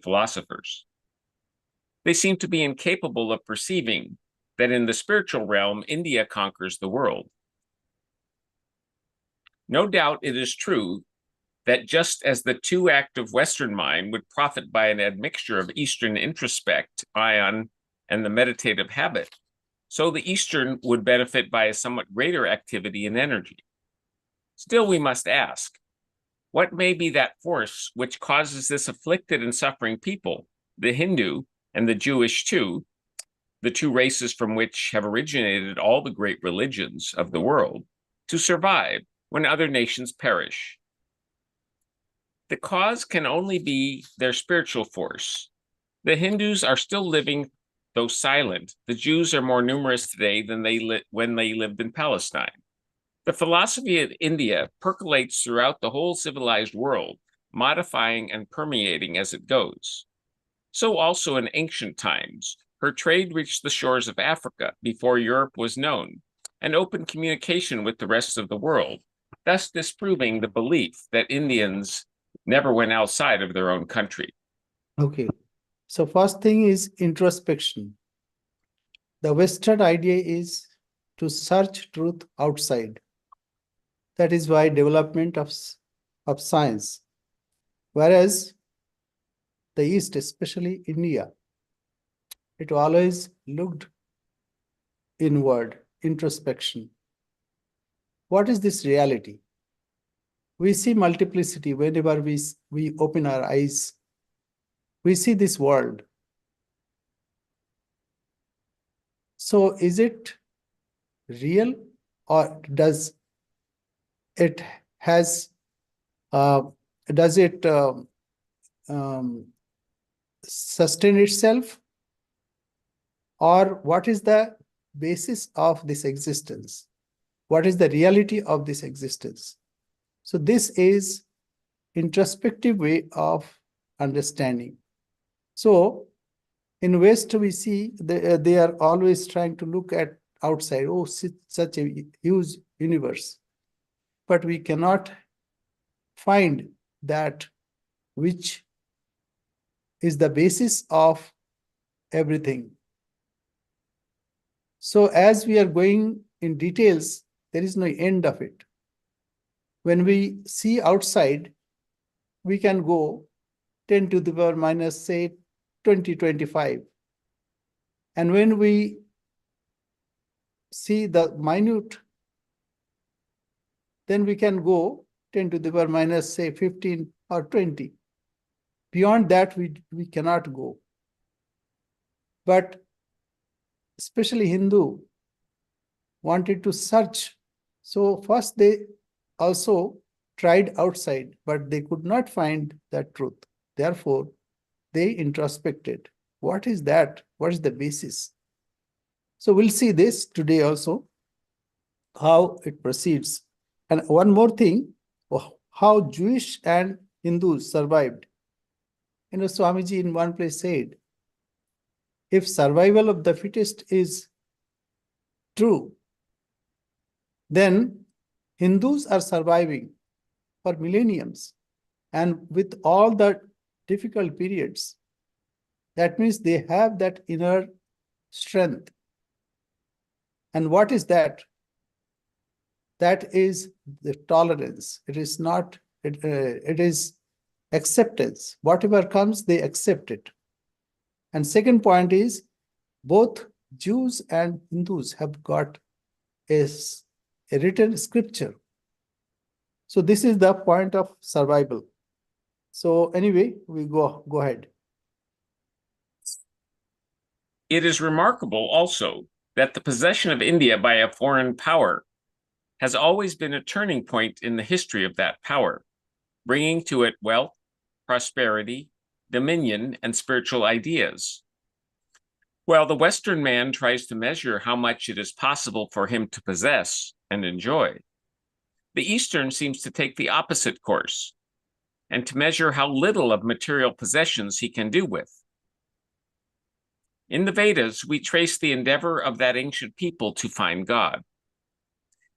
philosophers. They seem to be incapable of perceiving that in the spiritual realm, India conquers the world. No doubt it is true that just as the too active Western mind would profit by an admixture of Eastern introspect, ion, and the meditative habit, so the Eastern would benefit by a somewhat greater activity and energy. Still, we must ask, what may be that force which causes this afflicted and suffering people, the Hindu and the Jewish too, the two races from which have originated all the great religions of the world, to survive when other nations perish? The cause can only be their spiritual force. The Hindus are still living, though silent. The Jews are more numerous today than when they lived in Palestine. The philosophy of India percolates throughout the whole civilized world, modifying and permeating as it goes. So also in ancient times, her trade reached the shores of Africa before Europe was known, and opened communication with the rest of the world, thus disproving the belief that Indians never went outside of their own country. Okay. So first thing is introspection. The Western idea is to search truth outside. That is why development of science. Whereas the East, especially India, it always looked inward, introspection. What is this reality? We see multiplicity whenever we open our eyes. We see this world. So is it real, or does it sustain itself, or what is the basis of this existence? What is the reality of this existence? So this is introspective way of understanding. So in West, we see they are always trying to look at outside. Oh, such a huge universe. But we cannot find that which is the basis of everything. So as we are going in details, there is no end of it. When we see outside, we can go 10 to the power minus, say, 20, 25. And when we see the minute, then we can go 10 to the power minus, say, 15 or 20. Beyond that, we cannot go. But especially Hindu wanted to search. So first they also tried outside, but they could not find that truth. Therefore, they introspected. What is that? What is the basis? So we'll see this today also, how it proceeds. And one more thing, how Jewish and Hindus survived. Swamiji in one place said, if survival of the fittest is true, then Hindus are surviving for millenniums, and with all the difficult periods. That means they have that inner strength. And what is that? That is the tolerance. It is not, it is acceptance. Whatever comes, they accept it. And second point is, both Jews and Hindus have got a written scripture. So this is the point of survival. So anyway, we go ahead. It is remarkable also that the possession of India by a foreign power has always been a turning point in the history of that power, bringing to it wealth, prosperity, dominion, and spiritual ideas. While the Western man tries to measure how much it is possible for him to possess and enjoy, the Eastern seems to take the opposite course, and to measure how little of material possessions he can do with. In the Vedas, we trace the endeavor of that ancient people to find God.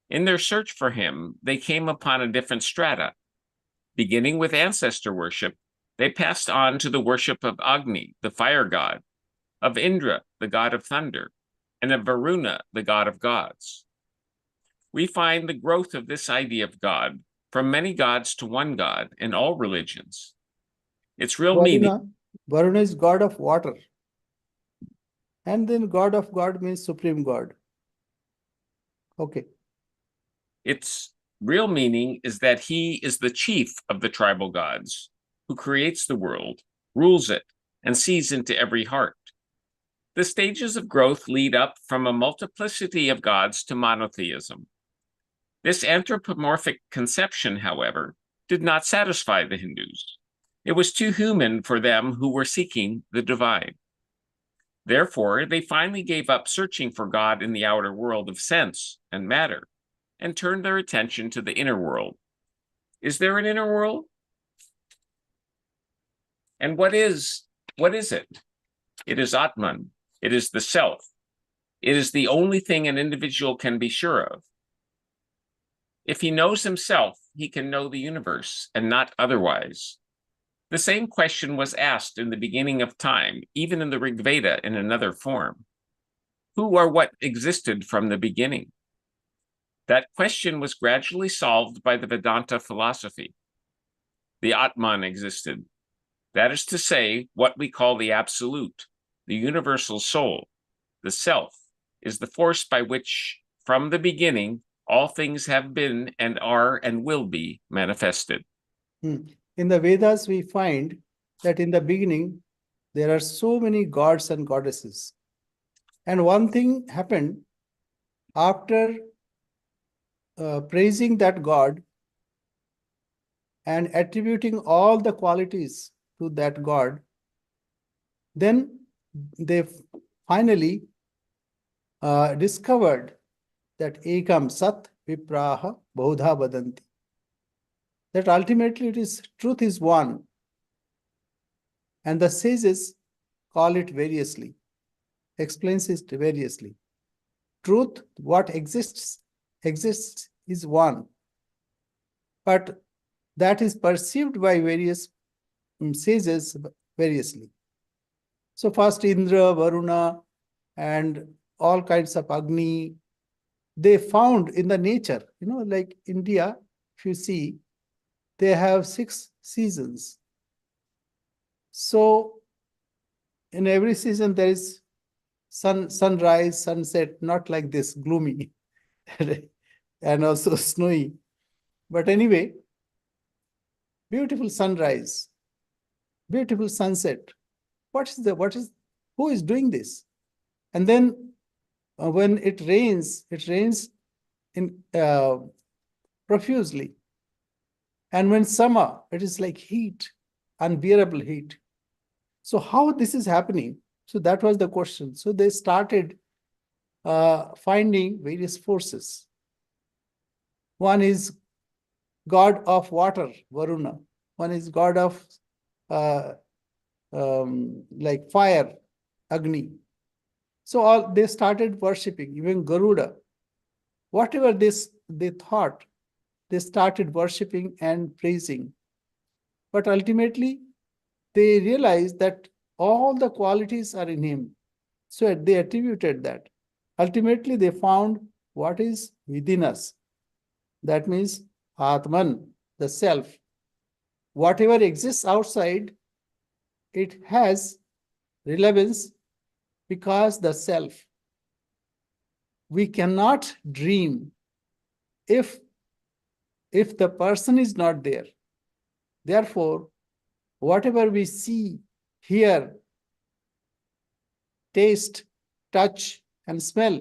In their search for him, they came upon a different strata, beginning with ancestor worship They passed on to the worship of Agni, the fire god, of Indra, the god of thunder, and of Varuna, the god of gods. We find the growth of this idea of God from many gods to one god in all religions. Its real meaning. Varuna is god of water. And then god of God means supreme God. Okay. Its real meaning is that he is the chief of the tribal gods who creates the world, rules it, and sees into every heart. The stages of growth lead up from a multiplicity of gods to monotheism. This anthropomorphic conception, however, did not satisfy the Hindus. It was too human for them who were seeking the divine. Therefore, they finally gave up searching for God in the outer world of sense and matter and turned their attention to the inner world. Is there an inner world? And what is it? It is Atman. It is the self. It is the only thing an individual can be sure of. If he knows himself, he can know the universe and not otherwise. The same question was asked in the beginning of time, even in the Rig Veda in another form. Who or what existed from the beginning? That question was gradually solved by the Vedanta philosophy. The Atman existed. That is to say, what we call the absolute, the universal soul, the self, is the force by which, from the beginning, all things have been and are and will be manifested. In the Vedas, we find that in the beginning, there are so many gods and goddesses. And one thing happened after praising that God and attributing all the qualities to that God, then they finally discovered that Ekam Sat Vipraha Baudha Vadanti. That ultimately truth is one. And the sages call it variously, explains it variously. Truth, what exists is one. But that is perceived by various sages variously. So first Indra, Varuna, and all kinds of Agni, they found in the nature, like India, if you see, they have 6 seasons. So in every season there is sunrise, sunset, not like this gloomy and also snowy. But anyway, beautiful sunrise, beautiful sunset. Who is doing this? And then when it rains in profusely. And when summer, it is like heat, unbearable heat. So how this is happening? So that was the question. So they started finding various forces. One is god of water, Varuna. One is god of like fire, Agni. So they started worshipping, even Garuda. Whatever they thought, they started worshipping and praising. But ultimately, they realized that all the qualities are in him. So they attributed that. Ultimately, they found what is within us. That means Atman, the self. Whatever exists outside, it has relevance because the self. We cannot dream if the person is not there. Therefore, whatever we see, hear, taste, touch, and smell,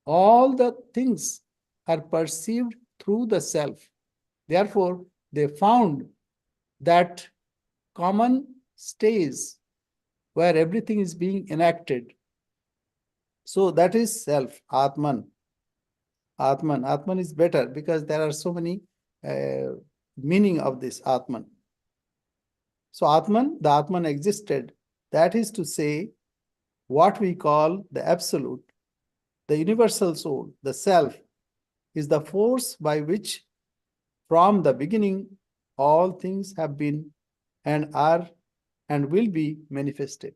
all the things are perceived through the self. Therefore, they found that common stage where everything is being enacted. So that is self, Atman. Atman is better because there are so many meaning of this Atman. So the Atman existed. That is to say, what we call the absolute, the universal soul, the self, is the force by which from the beginning all things have been and are and will be manifested.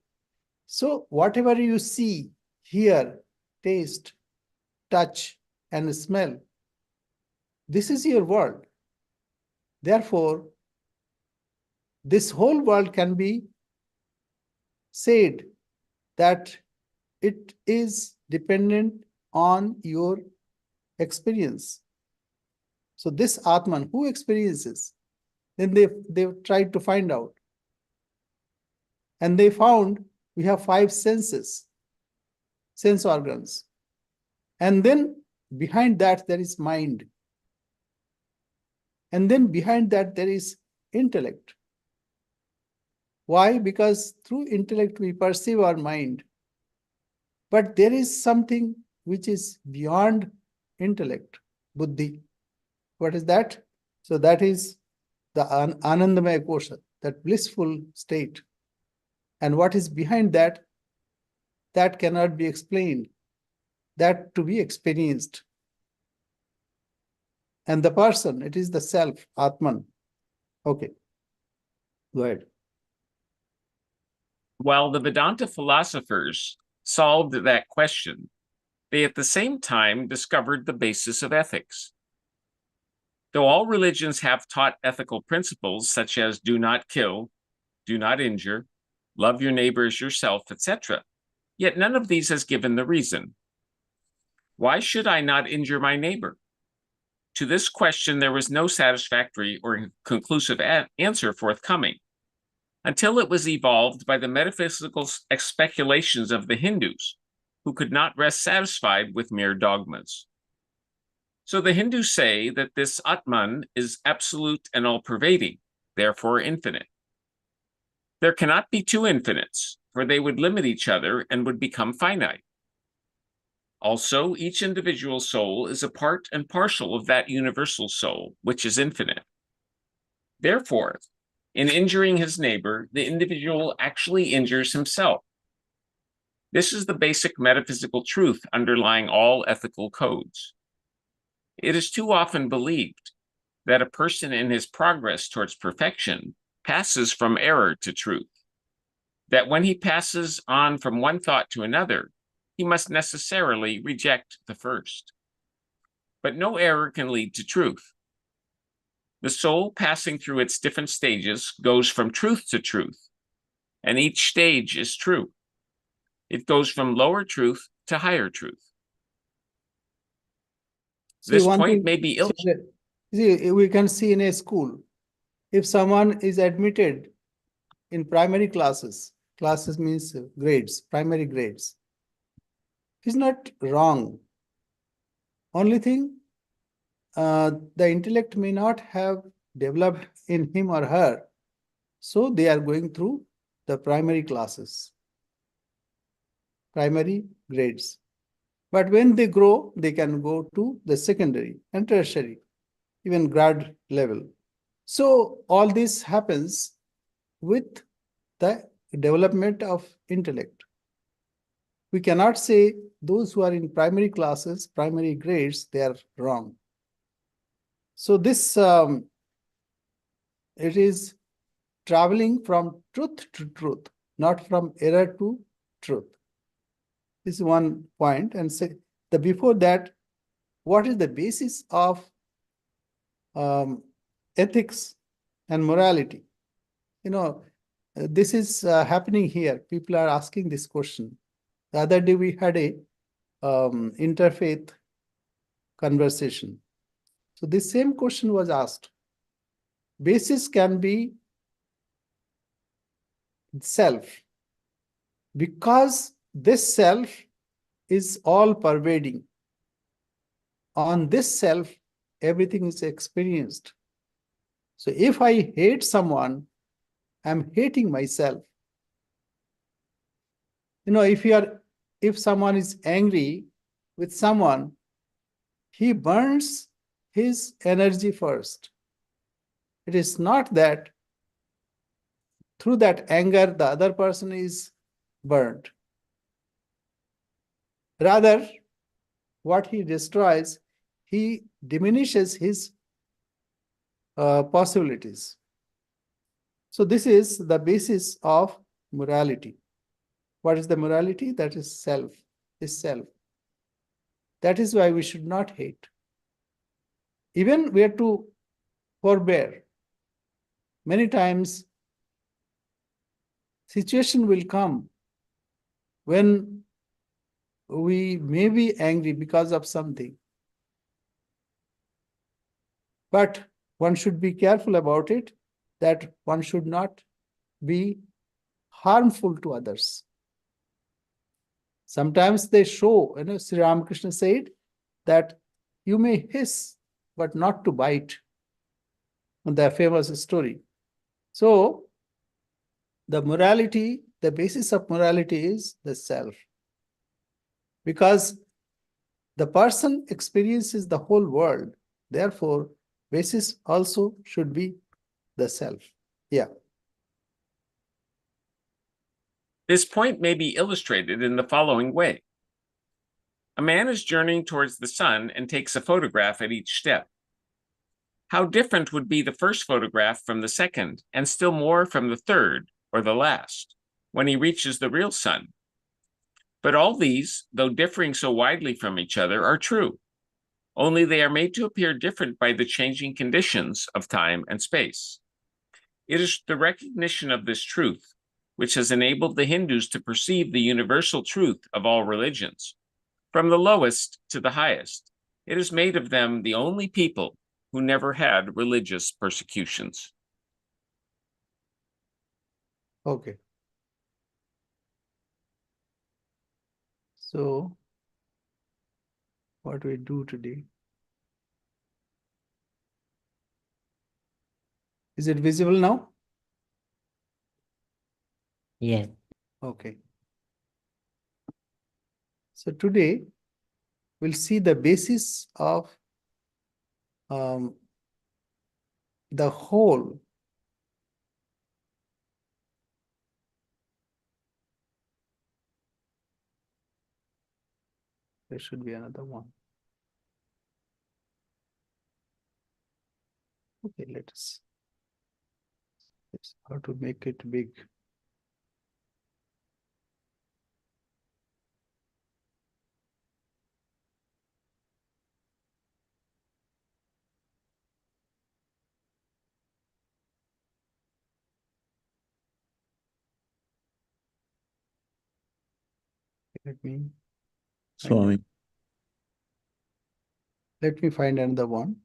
So whatever you see, hear, taste, touch, and smell, this is your world. Therefore, this whole world can be said that it is dependent on your experience. So this Atman, who experiences? Then they tried to find out. And they found we have 5 senses, sense organs. And then behind that, there is mind. And then behind that, there is intellect. Why? Because through intellect, we perceive our mind. But there is something which is beyond intellect, buddhi. What is that? So that is the Anandamaya Kosha, that blissful state. And what is behind that, that cannot be explained, that to be experienced. And the person, it is the self, Atman. Okay, go ahead. While the Vedanta philosophers solved that question, they at the same time discovered the basis of ethics. Though all religions have taught ethical principles such as do not kill, do not injure, love your neighbor as yourself, etc., yet none of these has given the reason. Why should I not injure my neighbor? To this question, there was no satisfactory or conclusive answer forthcoming, until it was evolved by the metaphysical speculations of the Hindus, who could not rest satisfied with mere dogmas. So the Hindus say that this Atman is absolute and all-pervading, therefore infinite. There cannot be two infinites, for they would limit each other and would become finite. Also, each individual soul is a part and parcel of that universal soul, which is infinite. Therefore, in injuring his neighbor, the individual actually injures himself. This is the basic metaphysical truth underlying all ethical codes. It is too often believed that a person in his progress towards perfection passes from error to truth, that when he passes on from one thought to another, he must necessarily reject the first. But no error can lead to truth. The soul passing through its different stages goes from truth to truth, and each stage is true. It goes from lower truth to higher truth. This point may be illustrated. See, we can see in a school, if someone is admitted in primary classes, classes means grades, primary grades, it's not wrong. Only thing, the intellect may not have developed in him or her, so they are going through the primary classes, primary grades. But when they grow, they can go to the secondary and tertiary, even grad level. So all this happens with the development of intellect. We cannot say those who are in primary classes, primary grades, they are wrong. So this, it is traveling from truth to truth, not from error to truth. This is one point. And before that, what is the basis of ethics and morality? You know, this is happening here. People are asking this question. The other day we had a interfaith conversation. So this same question was asked. Basis can be self, because this self is all pervading. On this self, everything is experienced. So if I hate someone, I'm hating myself. You know, if someone is angry with someone, he burns his energy first. It is not that through that anger, the other person is burned. Rather, what he destroys, he diminishes his possibilities. So this is the basis of morality. What is the morality? That is self, is self. That is why we should not hate. Even we have to forbear. Many times, situation will come when we may be angry because of something. But one should be careful about it, that one should not be harmful to others. Sometimes they show, Sri Ramakrishna said that you may hiss, but not to bite. And the famous story. So, the morality, the basis of morality is the self. Because the person experiences the whole world. Therefore, basis also should be the self. Yeah. This point may be illustrated in the following way. A man is journeying towards the sun and takes a photograph at each step. How different would be the first photograph from the second, and still more from the third or the last, when he reaches the real sun. But all these, though differing so widely from each other, are true. Only they are made to appear different by the changing conditions of time and space. It is the recognition of this truth which has enabled the Hindus to perceive the universal truth of all religions. From the lowest to the highest, it has made of them the only people who never had religious persecutions. Okay. So, what we do today? Is it visible now? Yes. Okay. So today, we'll see the basis of the whole. There should be another one. Okay, let's how to make it big. Let me Swami. find another one.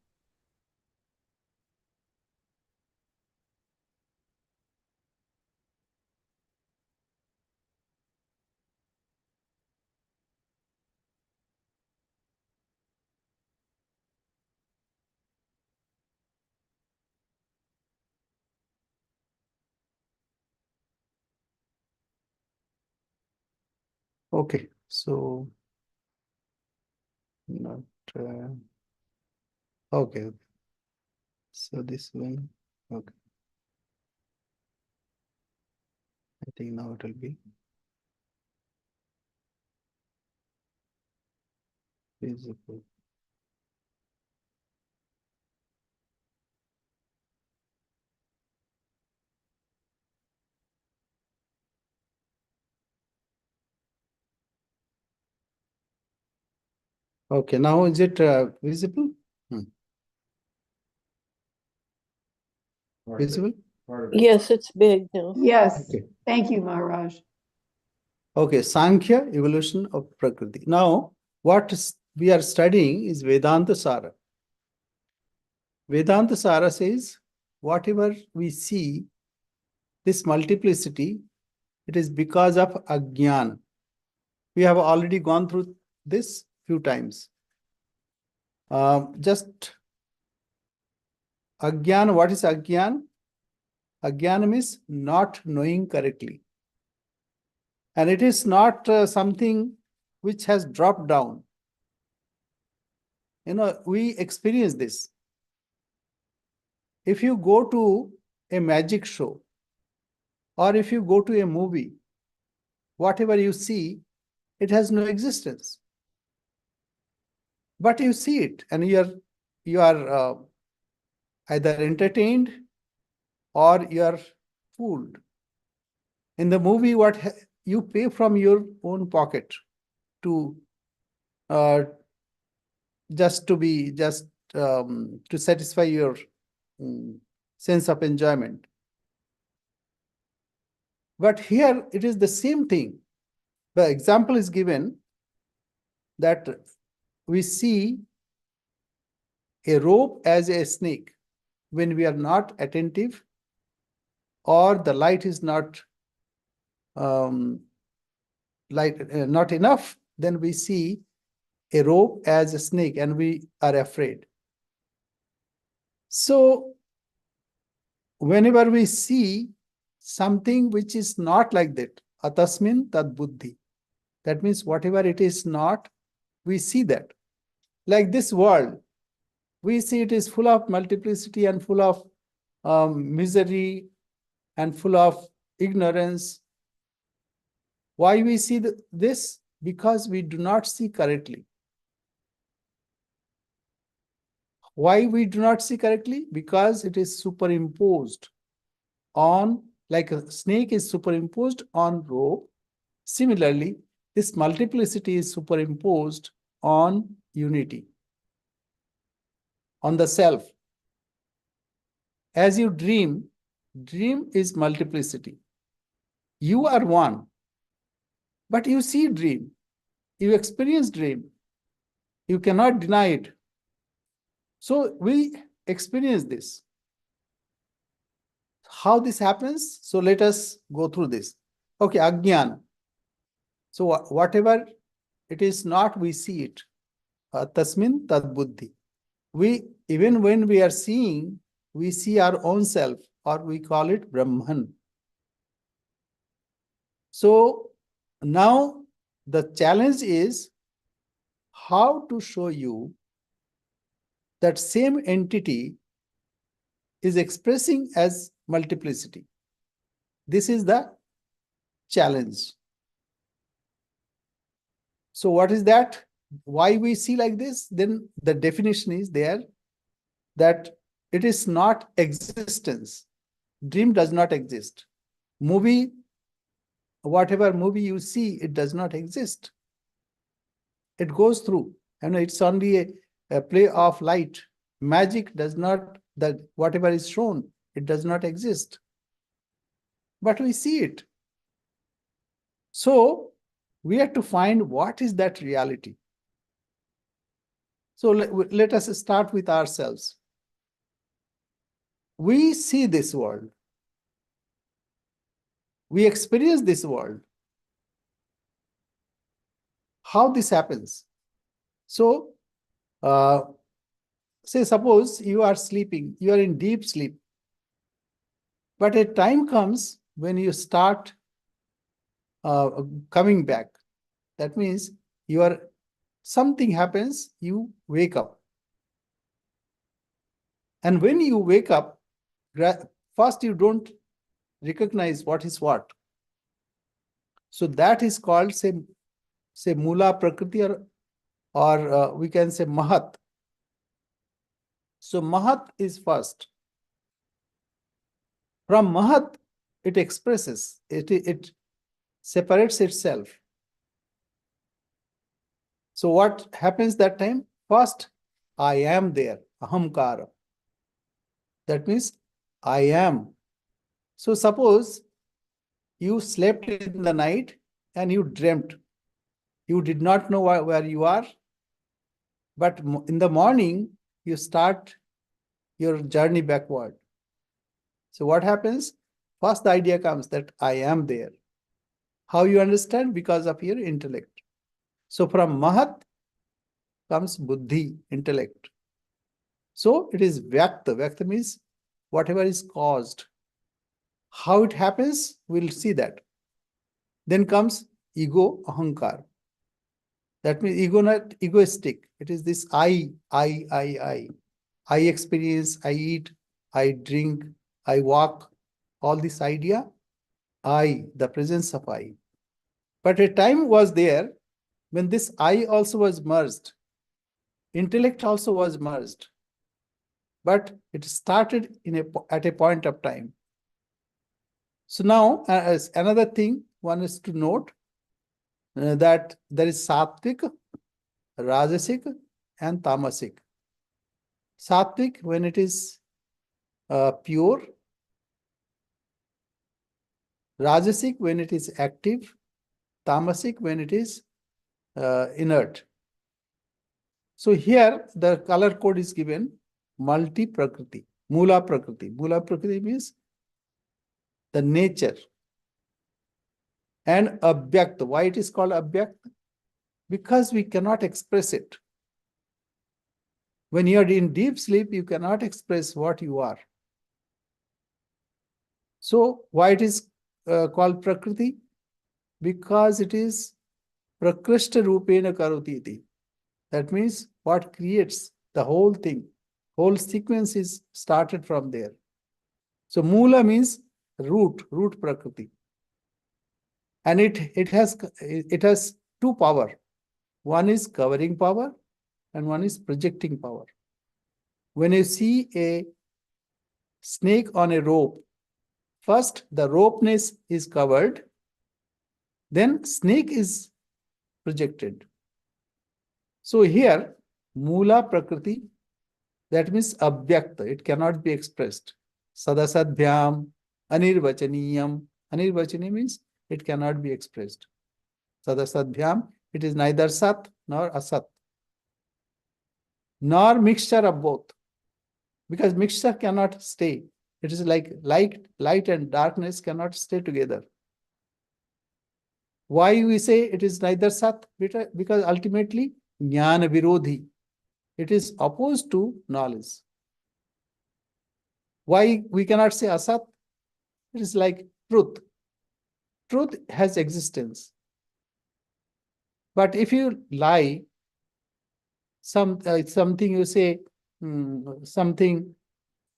Okay, so not okay. So this one, okay. I think now it will be visible. Okay, now is it visible? Visible? Yes, it's big now. Yes, Okay. thank you, Maharaj. Okay, Sankhya, evolution of Prakriti. Now, we are studying is Vedantasara. Vedantasara says, whatever we see, this multiplicity, it is because of Ajnan. We have already gone through this few times. Just Ajnan, what is Ajnan? Ajnan means not knowing correctly. And it is not something which has dropped down. We experience this. If you go to a magic show, or if you go to a movie, whatever you see, it has no existence. But you see it, and you are either entertained or you are fooled. In the movie, you pay from your own pocket to uh, to satisfy your sense of enjoyment. But here it is the same thing. The example is given that we see a rope as a snake when we are not attentive or the light is not not enough, then we see a rope as a snake and we are afraid. So whenever we see something which is not like that, atasmin tad buddhi, that means whatever it is not, we see that. Like this world, we see it is full of multiplicity and full of misery and full of ignorance. Why we see this? Because we do not see correctly. Why we do not see correctly? Because it is superimposed on, like a snake is superimposed on rope. Similarly, this multiplicity is superimposed on unity, on the self. As you dream is multiplicity. You are one, but you see dream. You experience dream. You cannot deny it. So we experience this. How this happens? So let us go through this. Okay, Ajnana. So whatever it is not, we see it. Tasmin tad buddhi. Even when we are seeing, we see our own self, or we call it Brahman. So now the challenge is how to show you that same entity is expressing as multiplicity. This is the challenge. So what is that? Why we see like this? Then the definition is there that it is not existence. Dream does not exist. Movie, whatever movie you see, it does not exist. It goes through, and it's only a play of light. Magic does not, that whatever is shown, it does not exist. But we see it. So we have to find what is that reality. So let us start with ourselves. We see this world. We experience this world. How this happens? So, say suppose you are sleeping, you are in deep sleep. But a time comes when you start coming back. That means something happens, you wake up. And when you wake up, first you don't recognize what is what. So that is called, say Mula Prakriti, or we can say Mahat. So Mahat is first. From Mahat, it expresses, it separates itself. So what happens that time? First, I am there, ahamkara. That means I am. So suppose you slept in the night and you dreamt. You did not know where you are, but in the morning, you start your journey backward. So what happens? First, the idea comes that I am there. How you understand? Because of your intellect. So from Mahat comes Buddhi, intellect. So it is Vyakta. Vyakta means whatever is caused. How it happens, we'll see that. Then comes ego, ahankar. That means ego, not egoistic. It is this I. I experience, I eat, I drink, I walk. All this idea, I, the presence of I. But a time was there when this I also was merged. Intellect also was merged. But it started at a point of time. So now, as another thing, one is to note that there is sattvic, rajasic, and tamasic. Sattvic, when it is pure, rajasic, when it is active, tamasic, when it is inert. So here the color code is given multi prakriti, mula prakriti. Mula prakriti means the nature. And abhyakt. Why it is called abhyakt? Because we cannot express it. When you are in deep sleep, you cannot express what you are. So why it is called prakriti? Because it is prakrishta rupena karoti iti. That means what creates the whole thing. Whole sequence is started from there. So mula means root prakriti. And it has two power. One is covering power and one is projecting power. When you see a snake on a rope, first the ropeness is covered, then snake is projected. So here, mula prakriti, that means abhyakta, it cannot be expressed. Sadasadbhyam, anirvachaniyam. Anirvachaniyam means it cannot be expressed. Sadasadbhyam, it is neither sat nor asat, nor mixture of both. Because mixture cannot stay. It is like light and darkness cannot stay together. Why we say it is neither sat? Because ultimately, jnana virodhi. It is opposed to knowledge. Why we cannot say asat? It is like truth. Truth has existence. But if you lie, something you say, something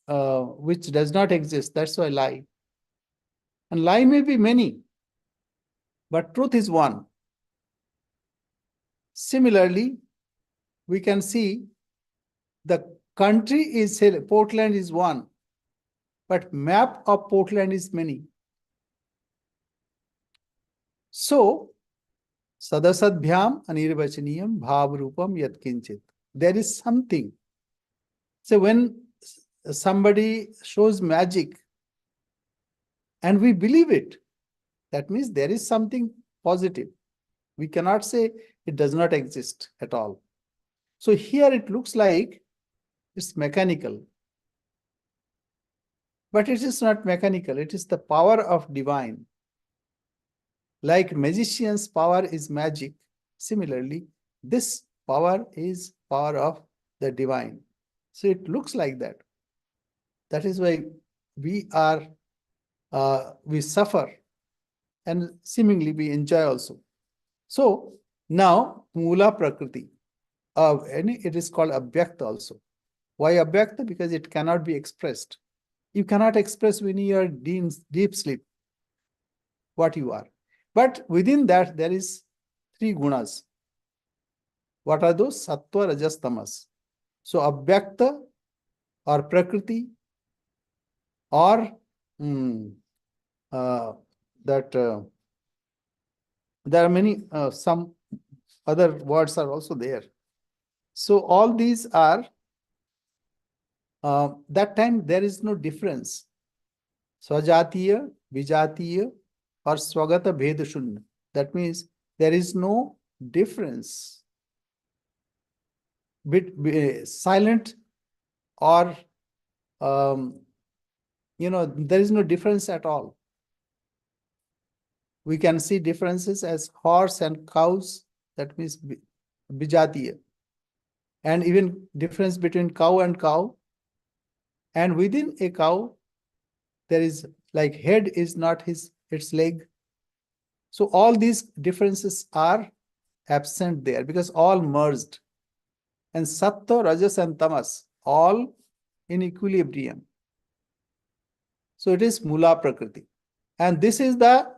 which does not exist, that's why lie. And lie may be many, but truth is one. Similarly, we can see the country is, Portland is one, but map of Portland is many. So, sadasadbhyam anirvachaniyam bhavrupam yatkinchit. There is something. So when somebody shows magic and we believe it, that means there is something positive. We cannot say it does not exist at all. So here it looks like it's mechanical. But it is not mechanical. It is the power of divine. Like magician's power is magic. Similarly, this power is power of the divine. So it looks like that. That is why we suffer and seemingly we enjoy also. So now mula prakriti, it is called abhyakta also. Why abhyakta? Because it cannot be expressed. You cannot express when you are deep sleep what you are. But within that there is three gunas. What are those? Sattva, Rajas, Tamas. So abhyakta or prakriti or there are many, some other words are also there. So all these are, that time there is no difference. Swajatiya, Vijatiya or Swagata Bheda Shunya. That means there is no difference. Silent or, there is no difference at all. We can see differences as horse and cows, that means Vijatiya. And even difference between cow and cow. And within a cow, there is like head is not its leg. So all these differences are absent there because all merged. And Sattva, Rajas and Tamas, all in equilibrium. So it is Mula Prakriti. And this is the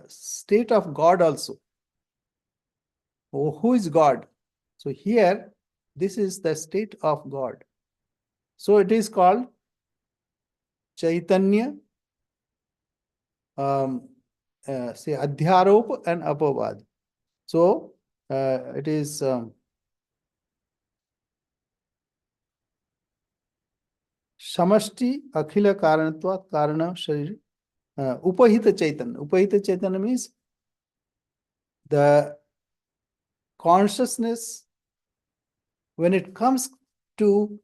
state of God also. Oh, who is God? So here, this is the state of God. So it is called Chaitanya say adhyarop and apavad. So it is Samashti Akhila Karanatvat Karana Sharir Upahita Chaitanya. Upahita Chaitanya means the consciousness when it comes to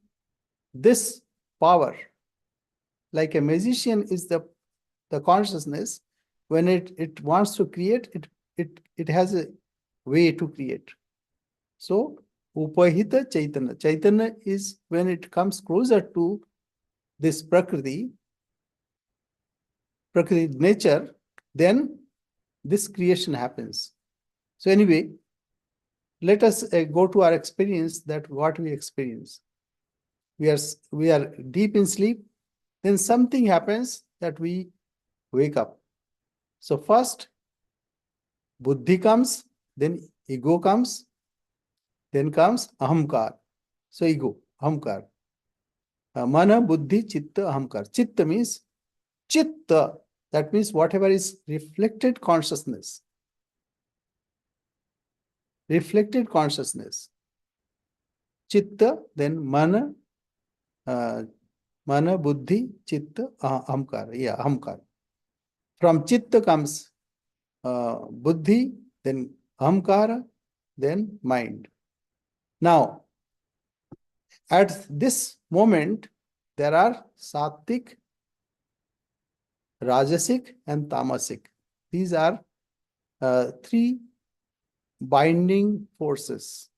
this power, like a magician is the consciousness, when it wants to create, it has a way to create. So Upahita Chaitanya. Chaitanya is when it comes closer to this Prakriti nature, then this creation happens. So anyway, let us go to our experience, that what we experience. We are deep in sleep, then something happens that we wake up. So first, buddhi comes, then ego comes, then comes ahamkar. So ego, ahamkar. Mana, buddhi, chitta, ahamkar. Chitta means chitta. That means whatever is reflected consciousness. Reflected consciousness. Chitta, then mana, buddhi, chitta, ahamkar. Yeah, ahamkar. From chitta comes buddhi, then ahamkara, then mind. Now, at this moment, there are sattvic, rajasic, and tamasic. These are three binding forces.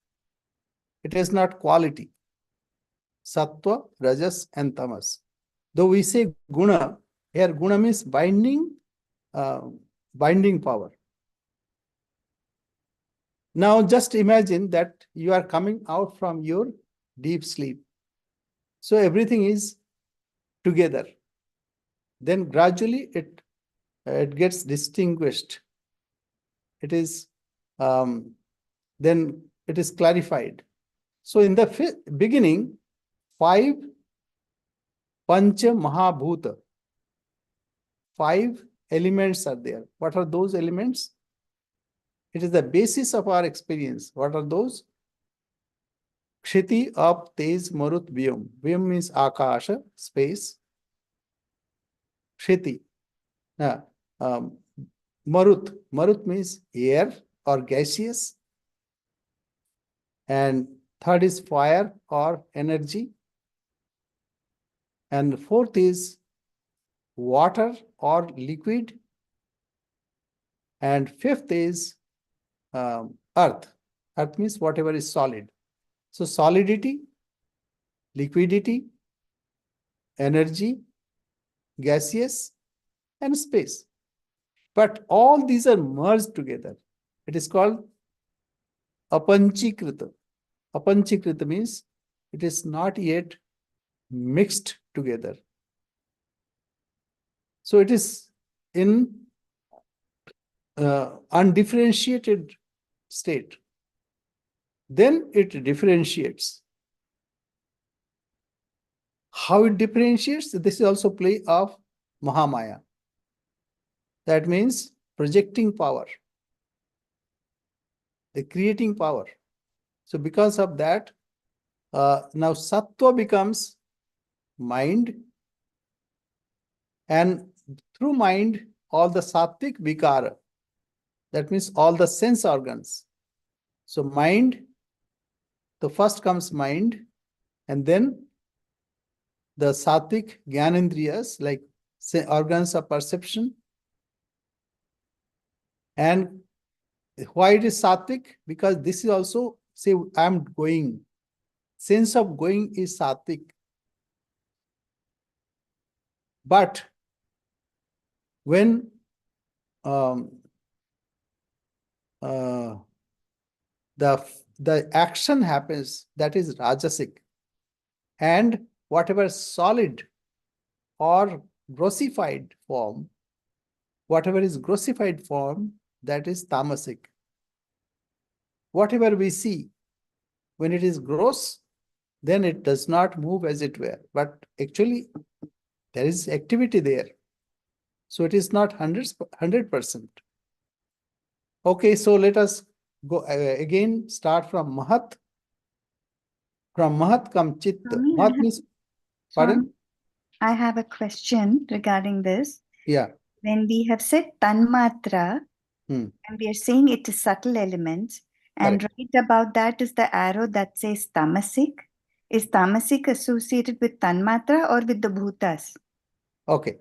It is not quality. Sattva, rajas, and tamas. Though we say guna, here guna means binding power. Now just imagine that you are coming out from your deep sleep. So everything is together. Then gradually it gets distinguished. It is then it is clarified. So in the beginning, 5 Pancha Mahabhuta, 5 elements are there. What are those elements? It is the basis of our experience. What are those? Kshiti, Ap, Tej, Marut, Vyam. Vyam means Akasha, space. Kshiti. Marut. Marut means air or gaseous. And third is fire or energy. And fourth is water or liquid. And fifth is earth. Earth means whatever is solid. So solidity, liquidity, energy, gaseous, and space. But all these are merged together. It is called apanchikrita. Apanchikrita means it is not yet mixed together. So it is in undifferentiated state. Then it differentiates. How it differentiates? This is also play of Mahamaya. That means projecting power, the creating power. So because of that, now Sattva becomes mind, and through mind, all the Sattvic Vikara. That means all the sense organs. So mind, the first comes mind, and then the Sattvic Gyanendriyas, like organs of perception. And why it is Sattvic? Because this is also, say, I'm going. Sense of going is Sattvic. But when the action happens, that is Rajasic. And whatever solid or grossified form, whatever is grossified form, that is Tamasic. Whatever we see, when it is gross, then it does not move as it were. But actually, there is activity there. So it is not 100%. Okay, so let us go again, start from Mahat. From Mahat come Chitta. Swami, Mahat means, pardon? I have a question regarding this. Yeah. When we have said Tanmatra, Hmm. and we are saying it is subtle elements, and Correct. right about that is the arrow that says Tamasic. Is Tamasic associated with Tanmatra or with the Bhutas? Okay.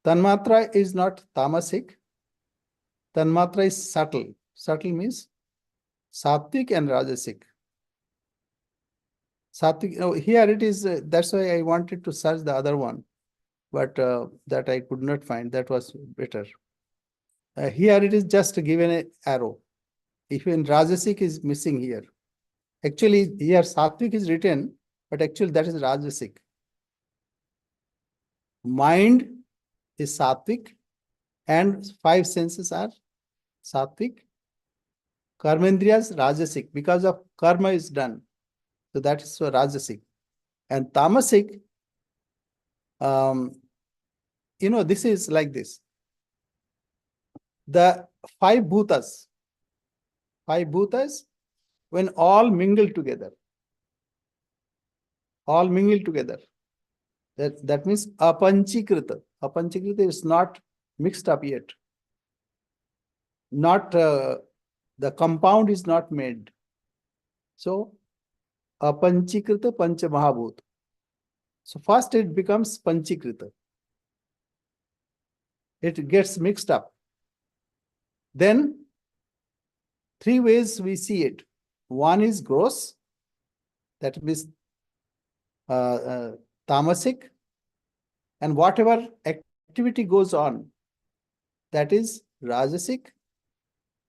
Tanmatra is not tamasic. Tanmatra is subtle. Subtle means sattvic and rajasic. Sattvic, here it is, that's why I wanted to search the other one, but that I could not find. That was better. Here it is just given an arrow. If in rajasic is missing here. Actually, here sattvic is written, but actually that is rajasic. Mind is sattvic, and 5 senses are sattvic. Karmendriyas rajasic, because of karma is done. So that is so rajasic. And tamasic, this is like this. The 5 bhutas, when all mingle together, that means apanchikrita. Apanchikrita is not mixed up yet. Not the compound is not made. So apanchikrita pancha mahabhut. So first it becomes panchikrita. It gets mixed up. Then 3 ways we see it. One is gross, that means tamasic, and whatever activity goes on, that is rajasic,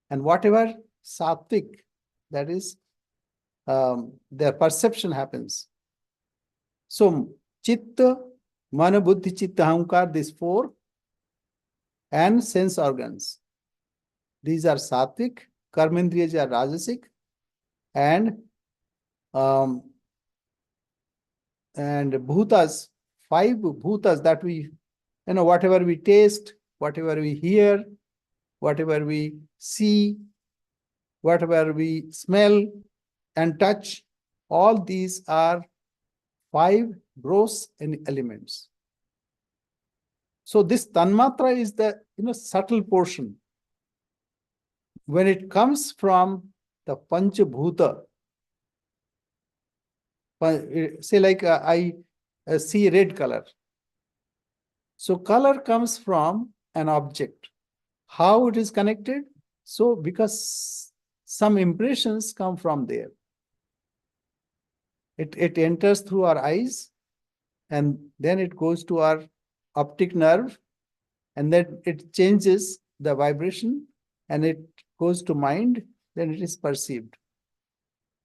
and whatever sattvic, that is their perception happens. So chitta, mana, buddhi, chitta, ahankar, these 4, and sense organs. These are sattvic, karmendriyas are rajasic, and bhutas, 5 bhutas that we, whatever we taste, whatever we hear, whatever we see, whatever we smell and touch, all these are 5 gross elements. So this tanmatra is the subtle portion. When it comes from the panchabhuta, say like I see red color. So color comes from an object. How it is connected? So because some impressions come from there. It enters through our eyes, and then it goes to our optic nerve, and then it changes the vibration, and it goes to mind, then it is perceived.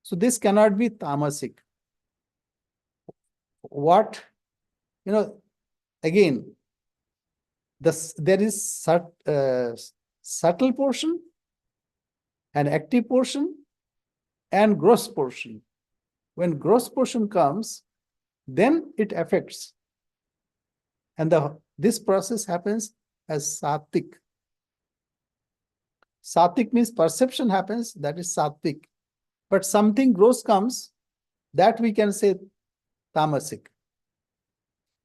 So this cannot be tamasic. What, again, there is subtle portion, an active portion, and gross portion. When gross portion comes, then it affects. And this process happens as sattvic. Sattvic means perception happens, that is sattvic. But something gross comes, that we can say tamasic.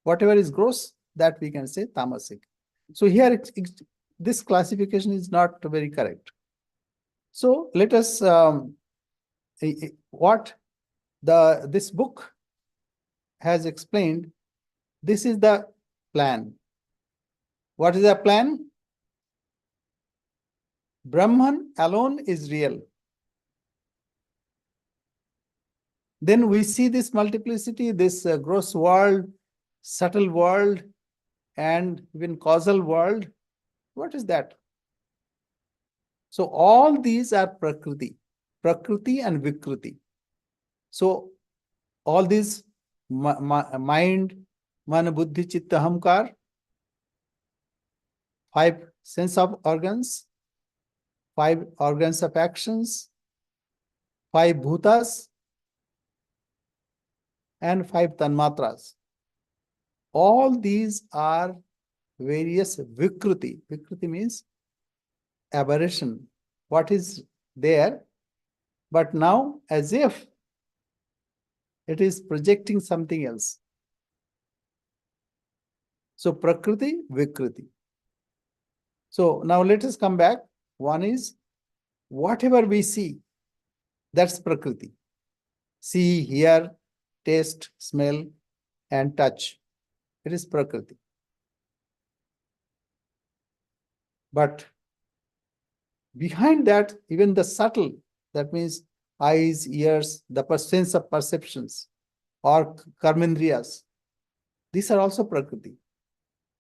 Whatever is gross, that we can say tamasic. So here, this classification is not very correct. So let us, what this book has explained, this is the plan. What is the plan? Brahman alone is real. Then we see this multiplicity, this gross world, subtle world, and even causal world. What is that? So all these are Prakriti and Vikriti. So all these mind, mana, buddhi, chitta, ahankar, 5 sense of organs, 5 organs of actions, 5 bhutas, and 5 tanmatras. All these are various vikruti. Vikruti means aberration. What is there, but now as if it is projecting something else. So prakriti, vikruti. So now let us come back. One is whatever we see, that's prakriti. See, hear, taste, smell, and touch. It is prakriti. But behind that, even the subtle, that means eyes, ears, the sense of perceptions, or karmendriyas, these are also prakriti.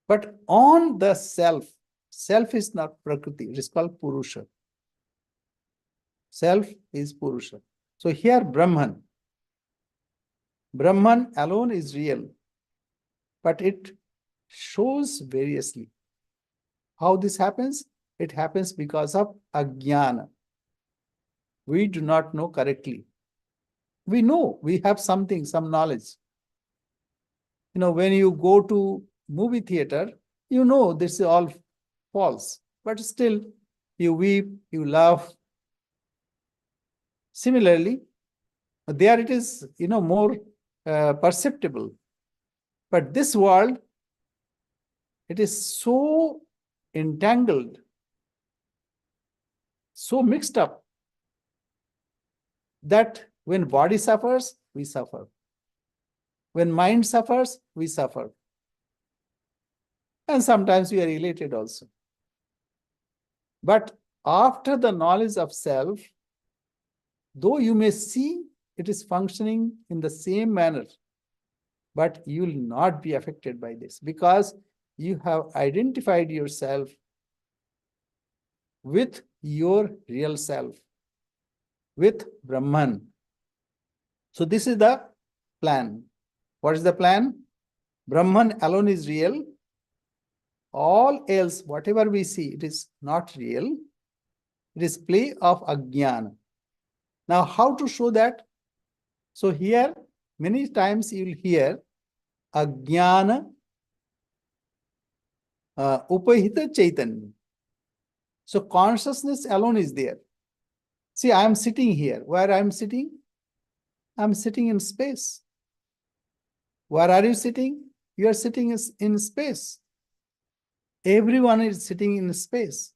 But on the self, self is not prakriti, it is called purusha. Self is purusha. So here Brahman alone is real, but it shows variously. How this happens? It happens because of ajnana. We do not know correctly. We know we have something, some knowledge. When you go to movie theater, you know this is all false, but still you weep, you laugh. Similarly, there it is, more perceptible. But this world, it is so entangled, so mixed up, that when body suffers, we suffer. When mind suffers, we suffer. And sometimes we are elated also. But after the knowledge of self, though you may see it is functioning in the same manner, but you will not be affected by this because you have identified yourself with your real self, with Brahman. So this is the plan. What is the plan? Brahman alone is real. All else, whatever we see, it is not real. It is play of ajnana. Now, how to show that? So here, many times you will hear ajnana upahita chaitanya. So consciousness alone is there. See, I am sitting here. Where I am sitting? I am sitting in space. Where are you sitting? You are sitting in space. Everyone is sitting in space.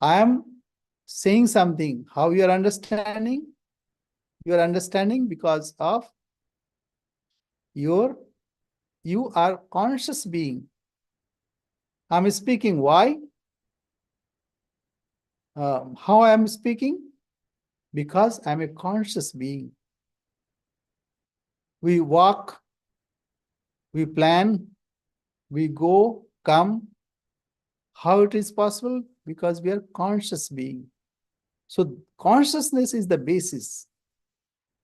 I am saying something. How you are understanding? You are understanding because of you are conscious being. I am speaking. Why? How I am speaking? Because I am a conscious being. We walk, we plan, we go, come. How it is possible? Because we are conscious being. So consciousness is the basis.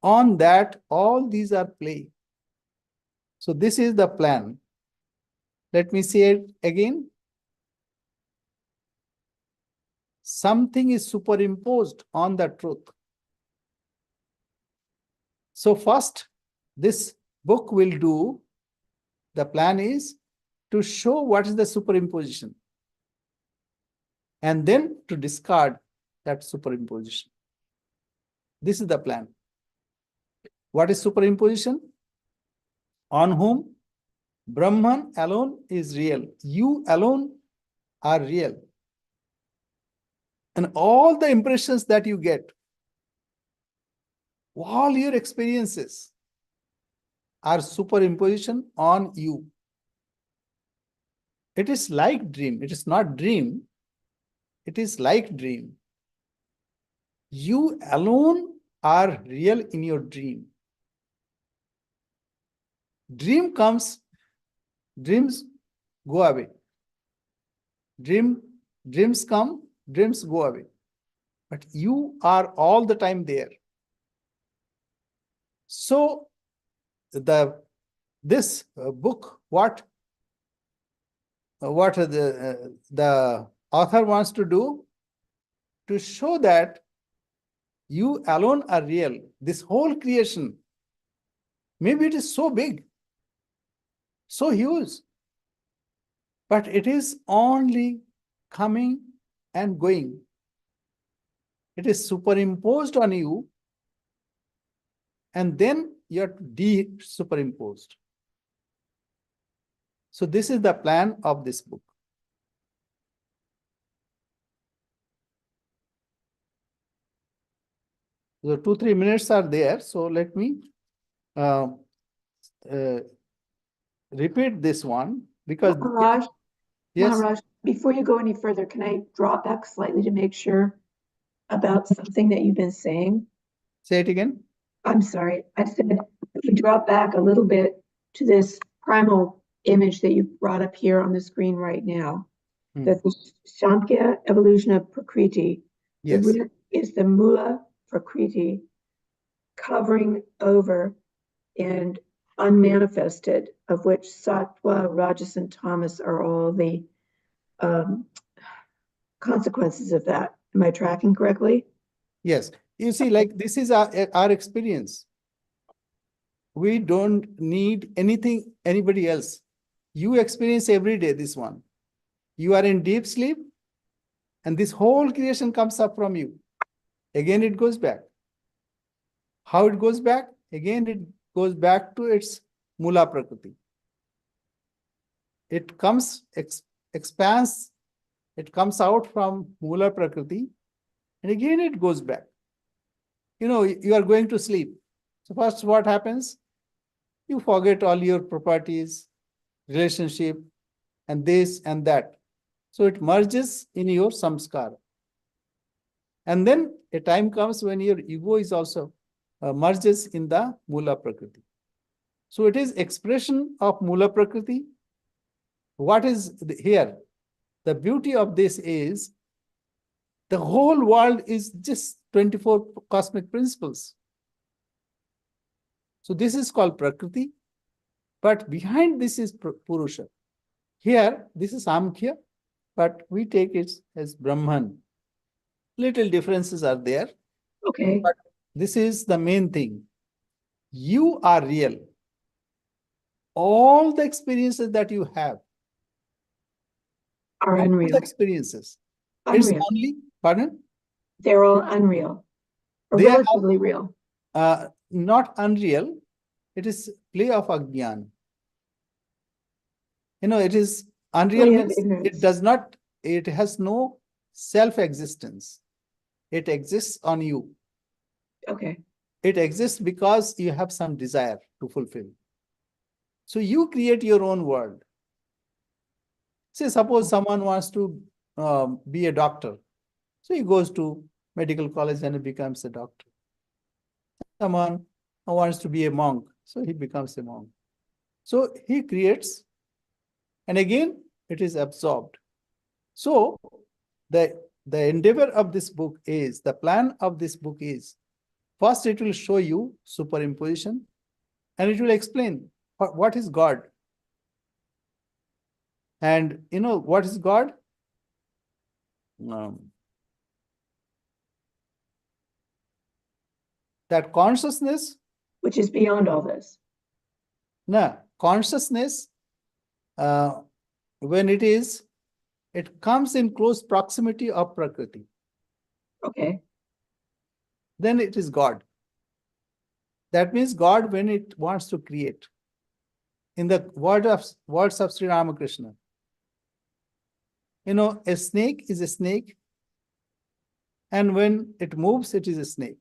On that, all these are play. So this is the plan. Let me say it again. Something is superimposed on the truth. So first, this book will do, the plan is to show what is the superimposition, and then to discard that superimposition. This is the plan. What is superimposition? On whom? Brahman alone is real. You alone are real. And all the impressions that you get, all your experiences are superimposition on you. It is like dream. It is not dream. It is like dream. You alone are real in your dream. Dream comes, dreams go away. Dreams come, dreams go away. But you are all the time there. So this book, what the author wants to do, to show that you alone are real. This whole creation, maybe it is so big, so huge, but it is only coming and going. It is superimposed on you, and then you are de-superimposed. So this is the plan of this book. So 2-3 minutes are there. So let me repeat this one, because Maharaj, yes, Maharaj, before you go any further, can I draw back slightly to make sure about something that you've been saying? say it again. I'm sorry, I said, if you drop back a little bit to this primal image that you brought up here on the screen right now, that the Samkhya evolution of Prakriti, the Yes. root is the Mula Prakriti covering over and unmanifested, of which Sattva, Rajas, and Tamas are all the consequences of that. Am I tracking correctly? Yes. You see, like this is our experience. We don't need anything, anybody else. You experience every day this one. You are in deep sleep, and this whole creation comes up from you. Again, it goes back. How it goes back? Again, it goes back to its Mula Prakriti. It comes, expands, it comes out from Mula Prakriti, and again it goes back. You know, you are going to sleep. So first what happens? You forget all your properties, relationship, and this and that. So it merges in your samskara. And then a time comes when your ego is also merges in the Mula Prakriti. So it is expression of Mula Prakriti. What is here? The beauty of this is the whole world is just 24 cosmic principles. So this is called Prakriti, but behind this is Purusha. Here, this is Samkhya, but we take it as Brahman. Little differences are there, Okay, but this is the main thing. You are real. All the experiences that you have are all unreal. the experiences. It's Unreal. only, pardon? They're all unreal, or They are relatively real. not unreal. It is play of Ajnana. You know, it is unreal Play of means ignorance. it does not, it has no self-existence. It exists on you. Okay, It exists because you have some desire to fulfill. So you create your own world. Say, suppose someone wants to be a doctor. So he goes to medical college and he becomes a doctor. Someone who wants to be a monk, so he becomes a monk. So he creates, and again, it is absorbed. So the endeavor of this book is, the plan of this book is, first it will show you superimposition, and it will explain what is God. And you know what is God? That consciousness, which is beyond all this. consciousness, when it comes in close proximity of Prakriti. Okay, Then it is God. That means God when it wants to create. In the words of Sri Ramakrishna, you know, a snake is a snake, and when it moves, it is a snake.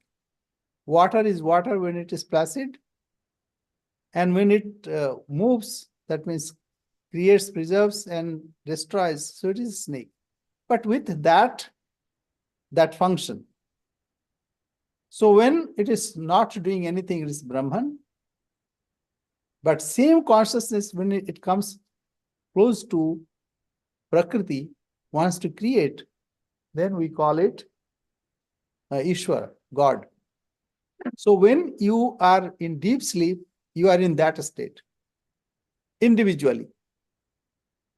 Water is water when it is placid, and when it moves, that means creates, preserves, and destroys, so it is a snake. But with that function. So when it is not doing anything, it is Brahman. But same consciousness, when it comes close to Prakriti, wants to create, then we call it Ishvara, God. So when you are in deep sleep, you are in that state, individually.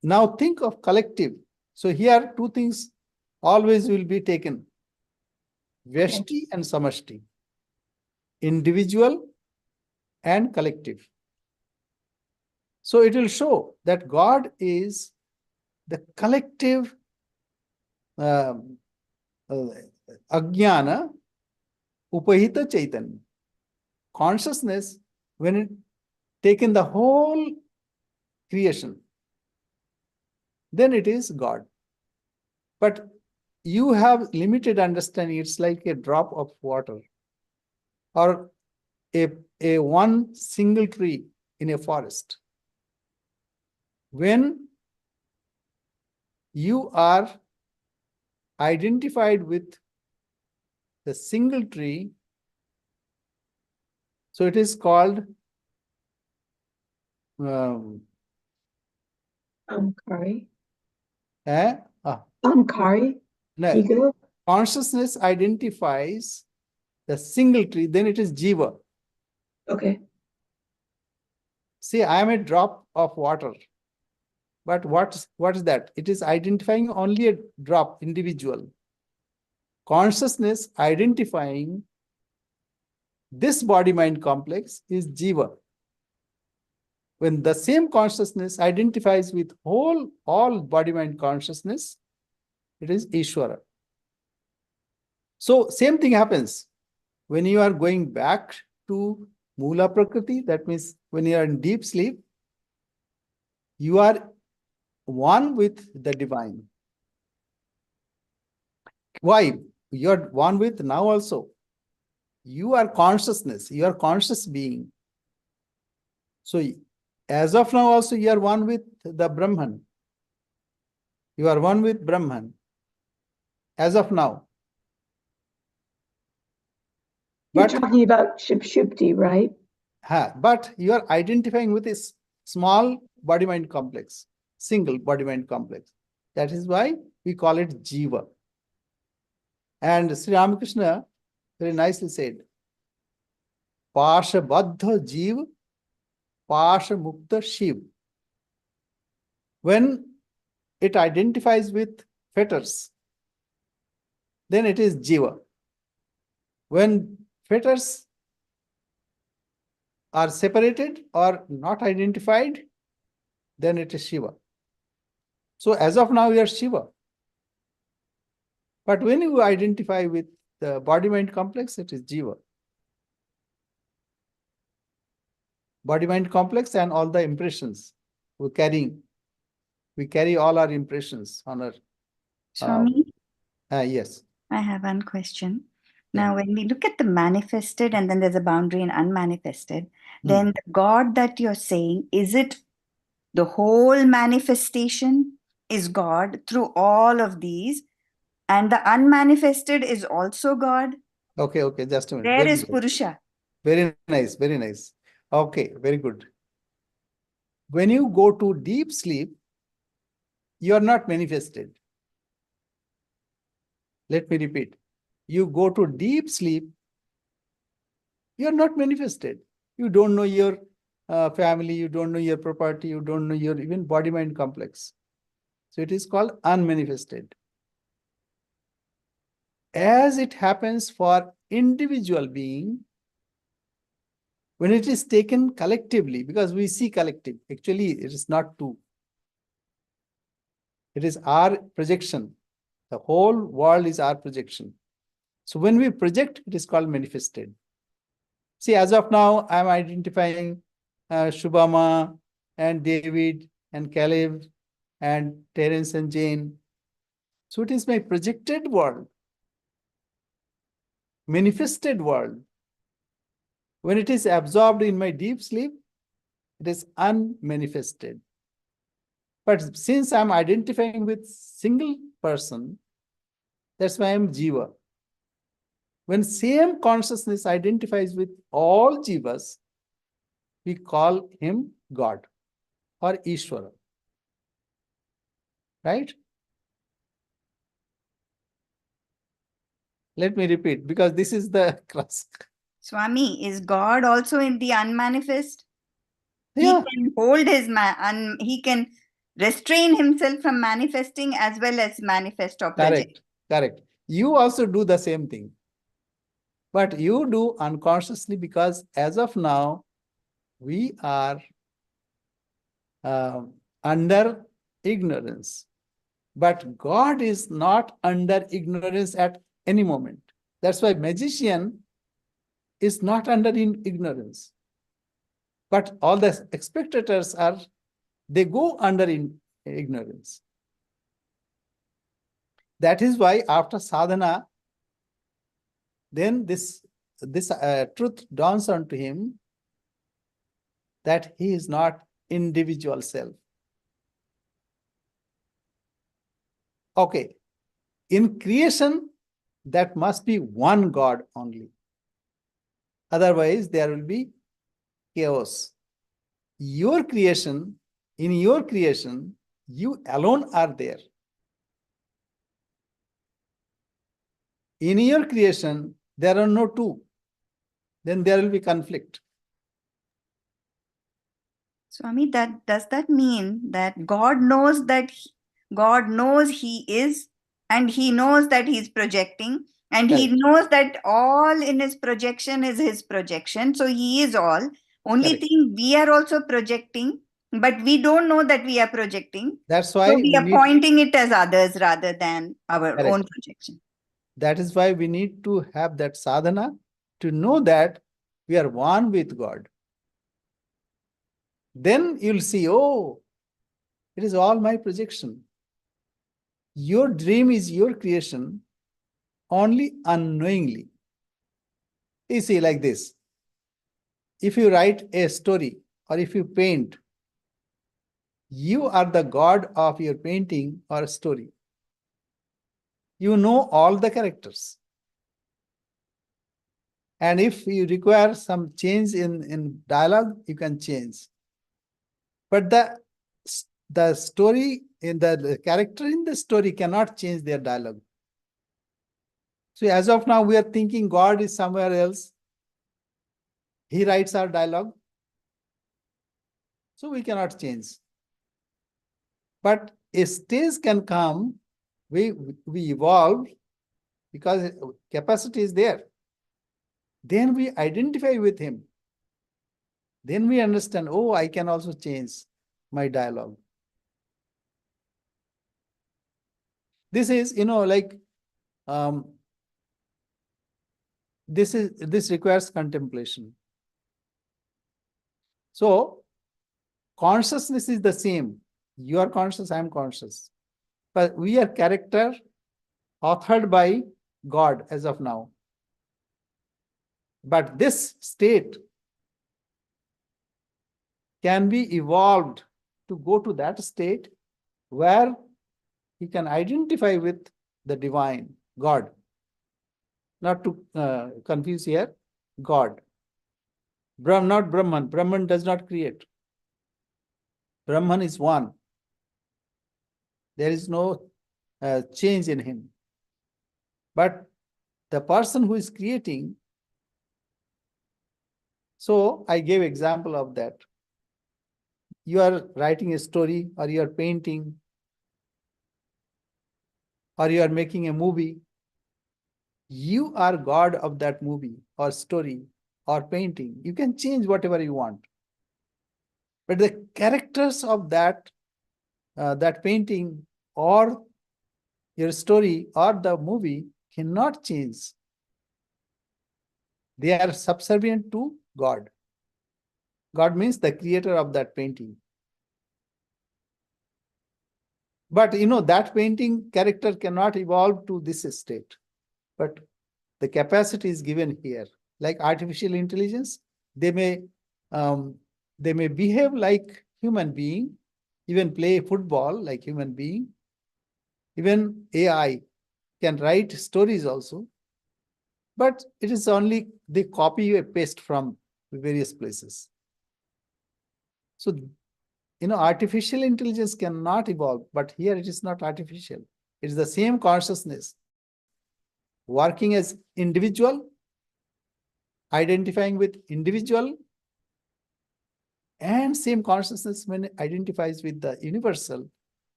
Now think of collective. So here two things always will be taken. Vyashti and Samashti. Individual and collective. So it will show that God is the collective ajnana upahita chaitanya. Consciousness, when it taken the whole creation, then it is God. But you have limited understanding. It's like a drop of water or a one single tree in a forest. When you are identified with the single tree, so it is called Amkari. eh, ah, Amkari. no, Ego. consciousness identifies the single tree, then it is jiva. Okay. See, I am a drop of water. But what is that? It is identifying only a drop, individual. Consciousness identifying this body-mind complex is jiva. When the same consciousness identifies with all body-mind consciousness, it is Ishvara. So same thing happens when you are going back to Mula Prakriti. That means when you are in deep sleep, you are one with the divine. Why? You are one with now also. You are consciousness, you are conscious being. So as of now also you are one with the Brahman. You are one with Brahman. As of now. You're But, talking about Shipshupti, right? but you are identifying with this small body-mind complex, single body-mind complex. That is why we call it Jiva. And Sri Ramakrishna very nicely said, Pasha Baddha Jiva, Pasha Mukta Shiv. When it identifies with fetters, then it is Jiva. When fetters are separated or not identified, then it is Shiva. So as of now, you are Shiva. But when you identify with the body-mind complex, it is Jiva. Body-mind complex and all the impressions we carry all our impressions on our. Swami, Yes. I have one question. Yeah. Now, when we look at the manifested and then there's a boundary in unmanifested, Hmm. then the God that you're saying, is it the whole manifestation is God through all of these, and the unmanifested is also God? Okay, just a minute. Where Very is good. Purusha? Very nice, very nice. Okay, very good. When you go to deep sleep, you are not manifested. Let me repeat. You go to deep sleep, you are not manifested. You don't know your family, you don't know your property, you don't know your even body-mind complex. So it is called unmanifested. As it happens for individual being, when it is taken collectively, because we see collective, actually it is not two. It is our projection. The whole world is our projection. So when we project, it is called manifested. See, as of now, I'm identifying Shubhama and David and Caleb and Terence and Jane. So it is my projected world, manifested world. When it is absorbed in my deep sleep, it is unmanifested. But since I'm identifying with single person, that's why I'm Jiva. When same consciousness identifies with all Jivas, we call him God or Ishvara. Right? Let me repeat, because this is the crux. Swami, is God also in the unmanifest? Yeah, He can hold his he can restrain himself from manifesting as well as manifest or project. correct. You also do the same thing. But you do unconsciously because as of now, we are under ignorance. But God is not under ignorance at any moment. That's why magician is not under ignorance. But all the spectators they go under ignorance. That is why after sadhana, then this truth dawns onto him that he is not individual self. Okay, in creation, that must be one God only. Otherwise, there will be chaos. In your creation, you alone are there. In your creation, there are no two. Then there will be conflict. Swami, does that mean that God knows he is, and he knows that he's projecting, and he Correct. knows that all in his projection is his projection. So he is all. Only Correct. thing, we are also projecting, but we don't know that we are projecting. That's So why we are pointing it as others rather than our Correct. own projection. That is why we need to have that sadhana to know that we are one with God. Then you'll see, oh, it is all my projection. Your dream is your creation only unknowingly. You see, like this. If you write a story or if you paint, you are the God of your painting or story. You know all the characters. And if you require some change in dialogue, you can change. But the story in the character in the story cannot change their dialogue. So as of now, we are thinking God is somewhere else. He writes our dialogue. So we cannot change. But a stage can come, we evolve because capacity is there. Then we identify with him. Then we understand, oh, I can also change my dialogue. This is, like, this requires contemplation. So consciousness is the same. You are conscious, I am conscious. But we are character authored by God as of now. But this state can be evolved to go to that state where he can identify with the divine, God. Not to confuse here, God. Not Brahman. Brahman does not create. Brahman is one. There is no change in him. But the person who is creating, so I gave example of that. You are writing a story, or you are painting, or you are making a movie. You are God of that movie or story or painting. You can change whatever you want. But the characters of that painting or your story or the movie cannot change. They are subservient to God. God means the creator of that painting. But that painting character cannot evolve to this state. But the capacity is given here. Like artificial intelligence, they may behave like human being, even play football like human being. Even AI can write stories also. But it is only they copy and paste from various places. So, artificial intelligence cannot evolve, but here it is not artificial. It is the same consciousness working as individual, identifying with individual, and same consciousness when it identifies with the universal,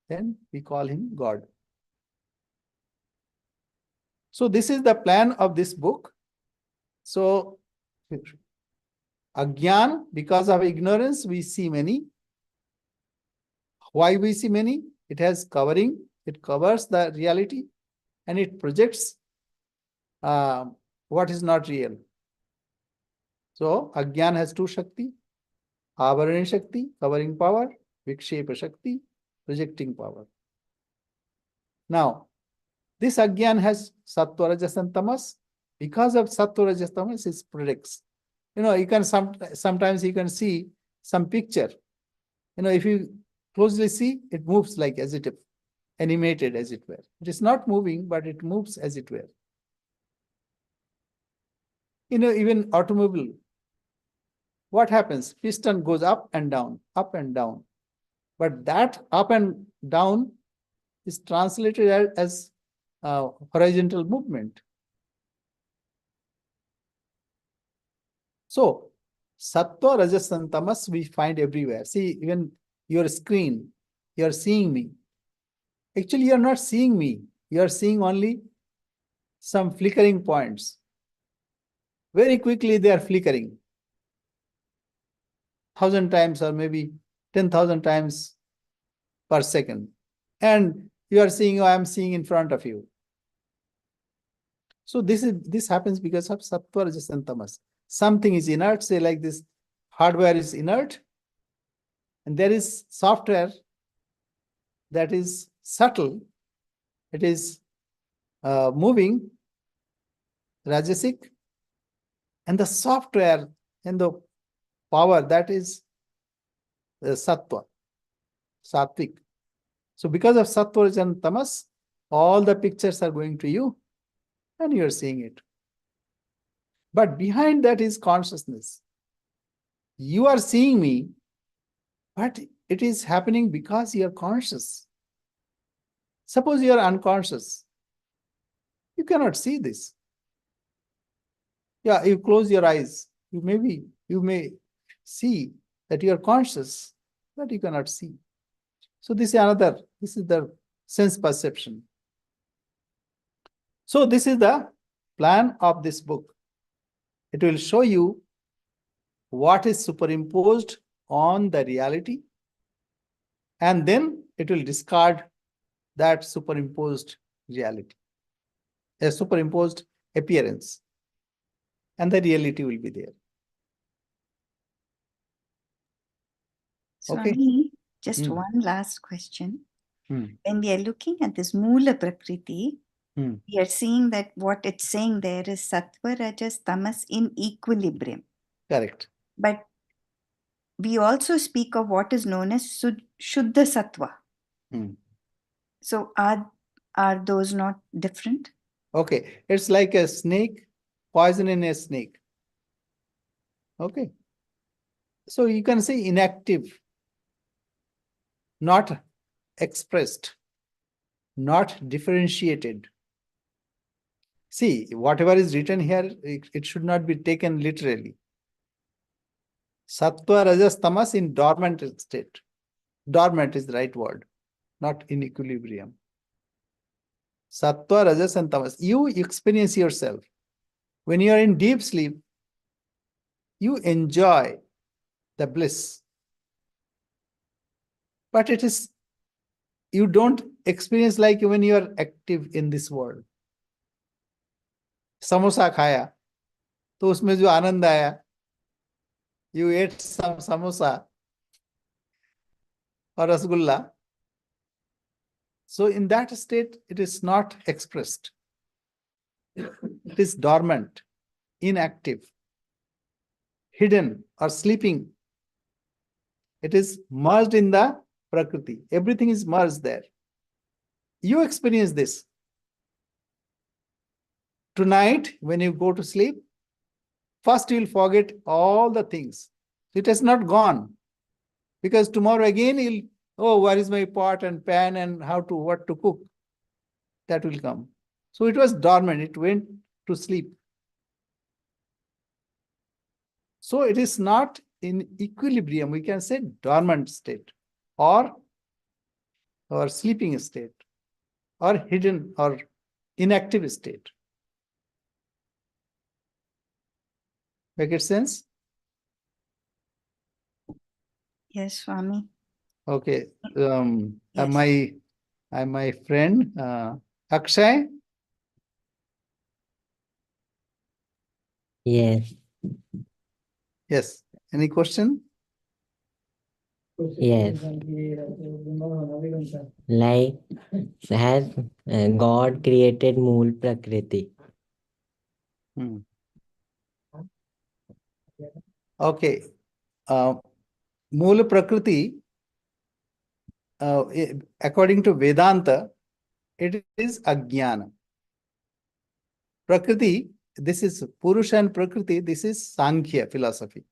then we call him God. So this is the plan of this book. So Agyan, because of ignorance, we see many. Why we see many? It has covering it covers the reality, and it projects what is not real. So Agyan has two Shakti: Avarani Shakti, covering power; Vikshepa Shakti, projecting power. Now, this Agyan has Sattva, Rajas, and Tamas. Because of Sattva, Rajas, Tamas, it predicts. You can sometimes you can see some picture. If you closely see, it moves like as it animated, as it were. It is not moving, but it moves as it were. Even automobile, what happens? Piston goes up and down, up and down. But that up and down is translated as horizontal movement. So, Sattva, Rajas, and Tamas we find everywhere. See, even your screen, you are seeing me. Actually, you are not seeing me. You are seeing only some flickering points. Very quickly, they are flickering. 1,000 times or maybe 10,000 times per second. And you are seeing, I am seeing in front of you. So this happens because of Sattva, Rajas, and Tamas. Something is inert, say like this hardware is inert, and there is software that is subtle. It is moving, Rajasic, and the software and the power, that is Sattva, Sattvic. So because of Sattva, Rajas, and Tamas, all the pictures are going to you and you are seeing it. But behind that is consciousness. You are seeing me, but it is happening because you are conscious. Suppose you are unconscious. You cannot see this. Yeah, you close your eyes. You may see that you are conscious, but you cannot see. So this is the sense perception. So this is the plan of this book. It will show you what is superimposed on the reality, and then it will discard that superimposed reality, a superimposed appearance, and the reality will be there. Okay. Swami, just Hmm. one last question. Hmm. When we are looking at this Mula Prakriti, Hmm. we are seeing that what it's saying there is Sattva, Rajas, Tamas in equilibrium. Correct. But we also speak of what is known as Shuddha Sattva. Hmm. So are those not different? Okay. It's like a snake, poison in a snake. Okay. So you can say inactive, not expressed, not differentiated. See, whatever is written here, it should not be taken literally. Sattva, Rajas, Tamas in dormant state. Dormant is the right word, not in equilibrium. Sattva, Rajas, and Tamas. You experience yourself. When you are in deep sleep, you enjoy the bliss. But you don't experience like when you are active in this world. Samosa खाया तो उसमें जो आनंद आया, you ate some samosa or rasgulla. So in that state, it is not expressed. It is dormant, inactive, hidden or sleeping. It is merged in the Prakriti. Everything is merged there. You experience this. Tonight, when you go to sleep, first you will forget all the things. It has not gone. Because tomorrow again, where is my pot and pan and what to cook? That will come. So it was dormant. It went to sleep. So it is not in equilibrium. We can say dormant state or sleeping state or hidden or inactive state. Make it sense? Yes, Swami. Okay. Yes. My And my friend Akshay. Yes, Yes. Any question? yes. Like, has God created Mool Prakriti? Hmm. Okay. Moola Prakriti, according to Vedanta, it is Ajnana. Prakriti, this is Purusha and Prakriti, this is Sankhya philosophy.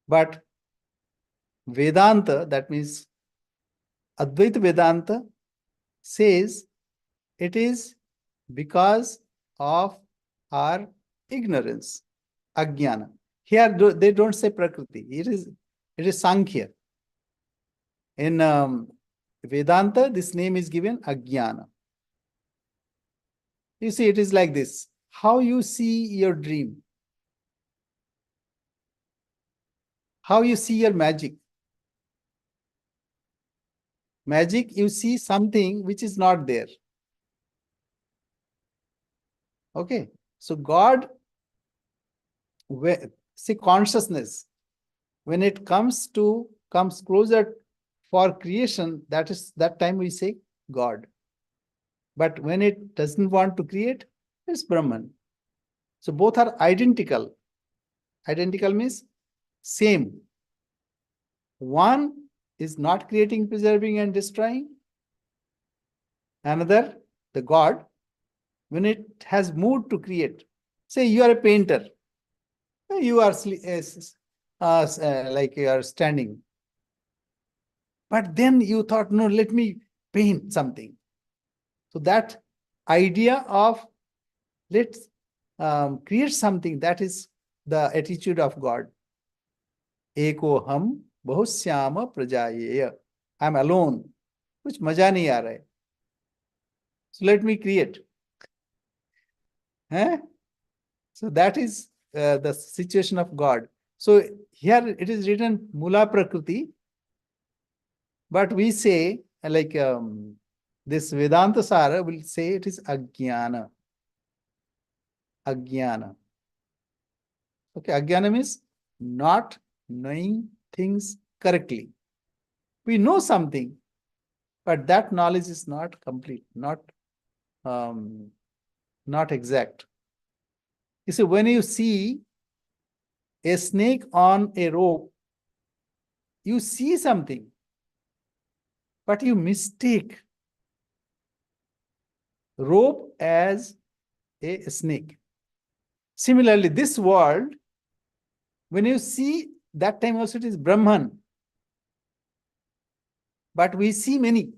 But Vedanta, that means Advaita Vedanta, says it is because of our ignorance, Ajnana. Here they don't say Prakriti, it is Sankhya. In Vedanta, this name is given Ajnana. You see, it is like this. How you see your dream, how you see your magic. Magic, you see something which is not there. Okay. So God, see consciousness, when it comes closer for creation, that time we say God. But when it doesn't want to create, it's Brahman. So both are identical. Identical means same. One is not creating, preserving, and destroying. Another, the God, when it has moved to create. Say you are a painter. You are like you are standing. But then you thought, no, let me paint something. So that idea of let's create something, that is the attitude of God. Eko ham bahushyama prajayeya. I'm alone. कुछ मजा नहीं आ रहा है. So let me create. So that is the situation of God. So here it is written Mula Prakriti, but we say like this Vedantasara will say it is Ajnana. Ajnana. Okay, Ajnana means not knowing things correctly. We know something, but that knowledge is not complete, not exact. You see, when you see a snake on a rope, you see something, but you mistake rope as a snake. Similarly, this world, when you see, that time also it is Brahman, but we see many.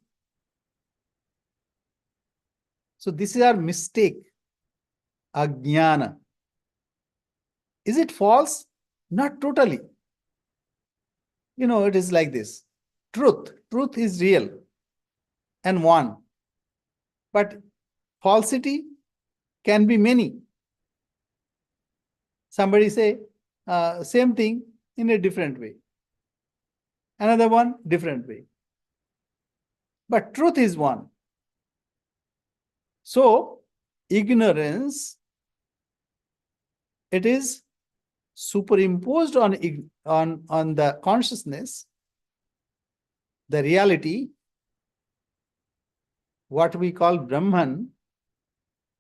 So this is our mistake, Ajnana. Is it false? Not totally. You know, it is like this. Truth is real and one. But falsity can be many. Somebody say same thing in a different way. Another one, different way. But truth is one. So, ignorance, it is superimposed on the consciousness, the reality, what we call Brahman.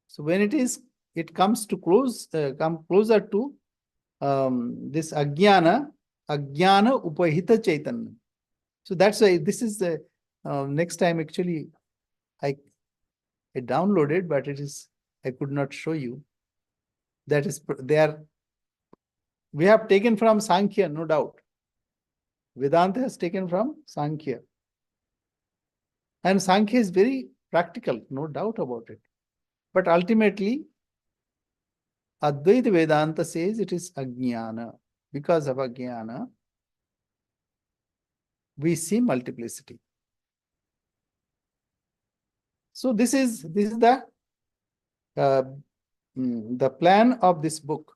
So when it comes to come closer to this Ajnana Upahita Chaitanya. So that's why this is the next time actually I downloaded, but I could not show you. That is, we have taken from Sankhya, no doubt. Vedanta has taken from Sankhya. And Sankhya is very practical, no doubt about it. But ultimately, Advaita Vedanta says it is Ajnana. Because of Ajnana, we see multiplicity. So this is the plan of this book.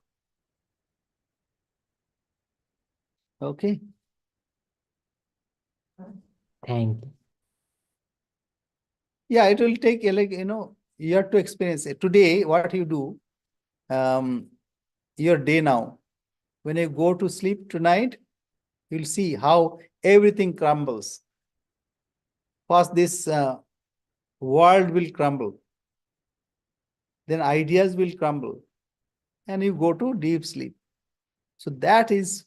Okay. Thank you. Yeah, it will take like, you have to experience it. Today, what you do, your day now, when you go to sleep tonight, you'll see how everything crumbles. First, this world will crumble. Then ideas will crumble. And you go to deep sleep. So that is,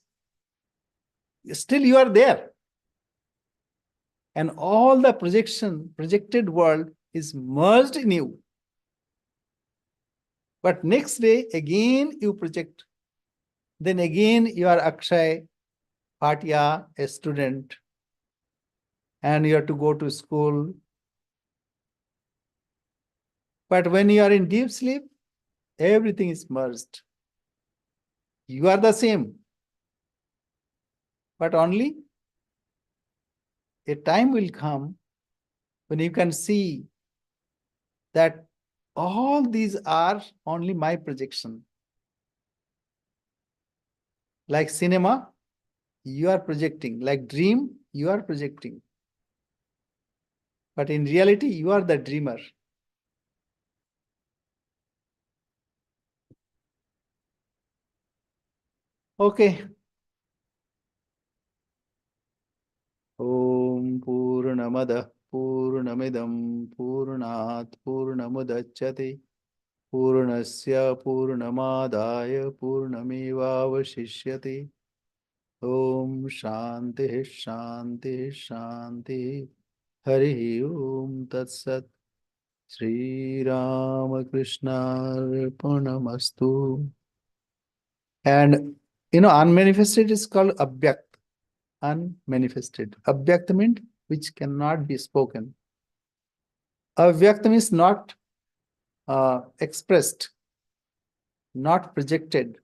still you are there. And all the projected world is merged in you. But next day, again you project. Then again you are Akshay, Bhatia, a student. And you have to go to school. But when you are in deep sleep, everything is merged. You are the same. But only a time will come when you can see that all these are only my projection. Like cinema, you are projecting. Like dream, you are projecting. But in reality, you are the dreamer. Okay. Om Purnamada Purnamidam Purnat Purnamudachyate Purnasya Purnamadaya Purnamevavashishyate. Om Shanti Shanti Shanti. Hari Om Tat Sat. Sri Ramakrishna Arpanamastu. And unmanifested is called abhyakt, unmanifested. Abhyakt means which cannot be spoken. Avyakt means not expressed, not projected,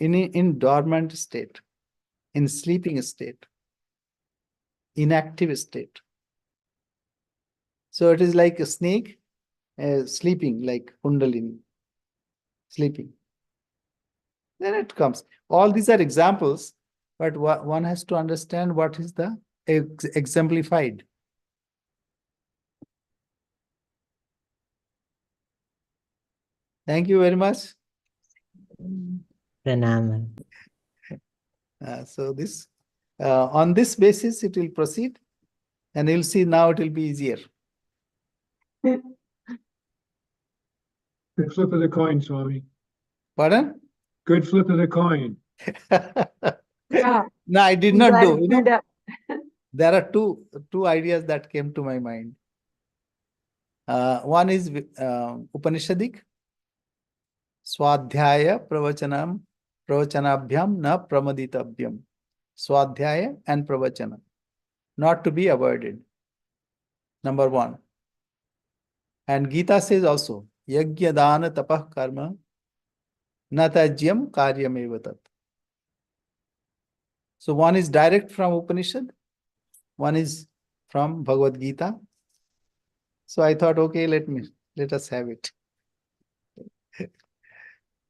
in dormant state, in sleeping state, inactive state. So it is like a snake sleeping, like Kundalini, sleeping. Then it comes. All these are examples, but one has to understand what is the exemplified. Thank you very much. Pranam. So this, on this basis, it will proceed, and you'll see now it will be easier. Good flip of the coin, Swami. Pardon? Good flip of the coin. Yeah. No, I did I'm not glad do. it turned out. There are two ideas that came to my mind. One is Upanishadic, Swadhyaya Pravachanabhyam na Pramaditavyam. Swadhyaya and Pravachana, not to be avoided. Number one. And Gita says also, Yajna Dana Tapah Karma na tajyam karyameva tat. So one is direct from Upanishad, one is from Bhagavad Gita. So I thought, okay, let us have it.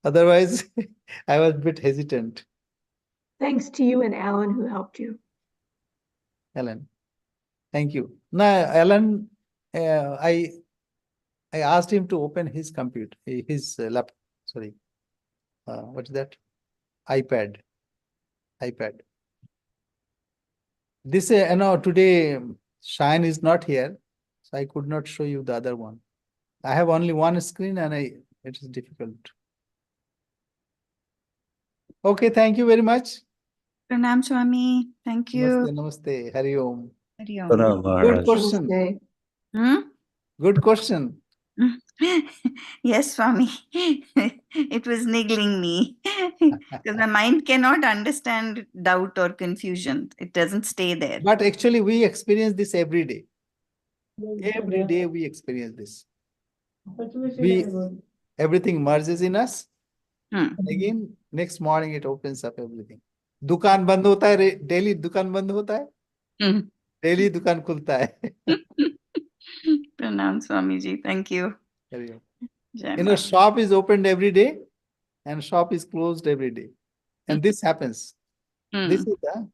Otherwise, I was a bit hesitant. Thanks to you and Alan who helped you. Alan, thank you. Now, Alan, I asked him to open his computer, his laptop. Sorry, what is that? iPad. This, today Shine is not here, so I could not show you the other one. I have only one screen, and it is difficult. Okay, thank you very much. Pranam Swami. Thank you. Namaste, namaste. Hari Om. Hari Om. Good question. Namaste. Hmm? Good question. Yes, Swami. It was niggling me because my mind cannot understand doubt or confusion. It doesn't stay there. But actually, we experience this every day. Every day we experience this. Everything merges in us. Hmm. And again, next morning it opens up everything. दुकान बंद होता है, daily दुकान बंद होता है, Hmm. Daily दुकान खुलता है. Pranam Swami ji. Thank you. Hari Om. Jai Ma. Shop is opened every day and shop is closed every day. And this happens. Hmm. This is the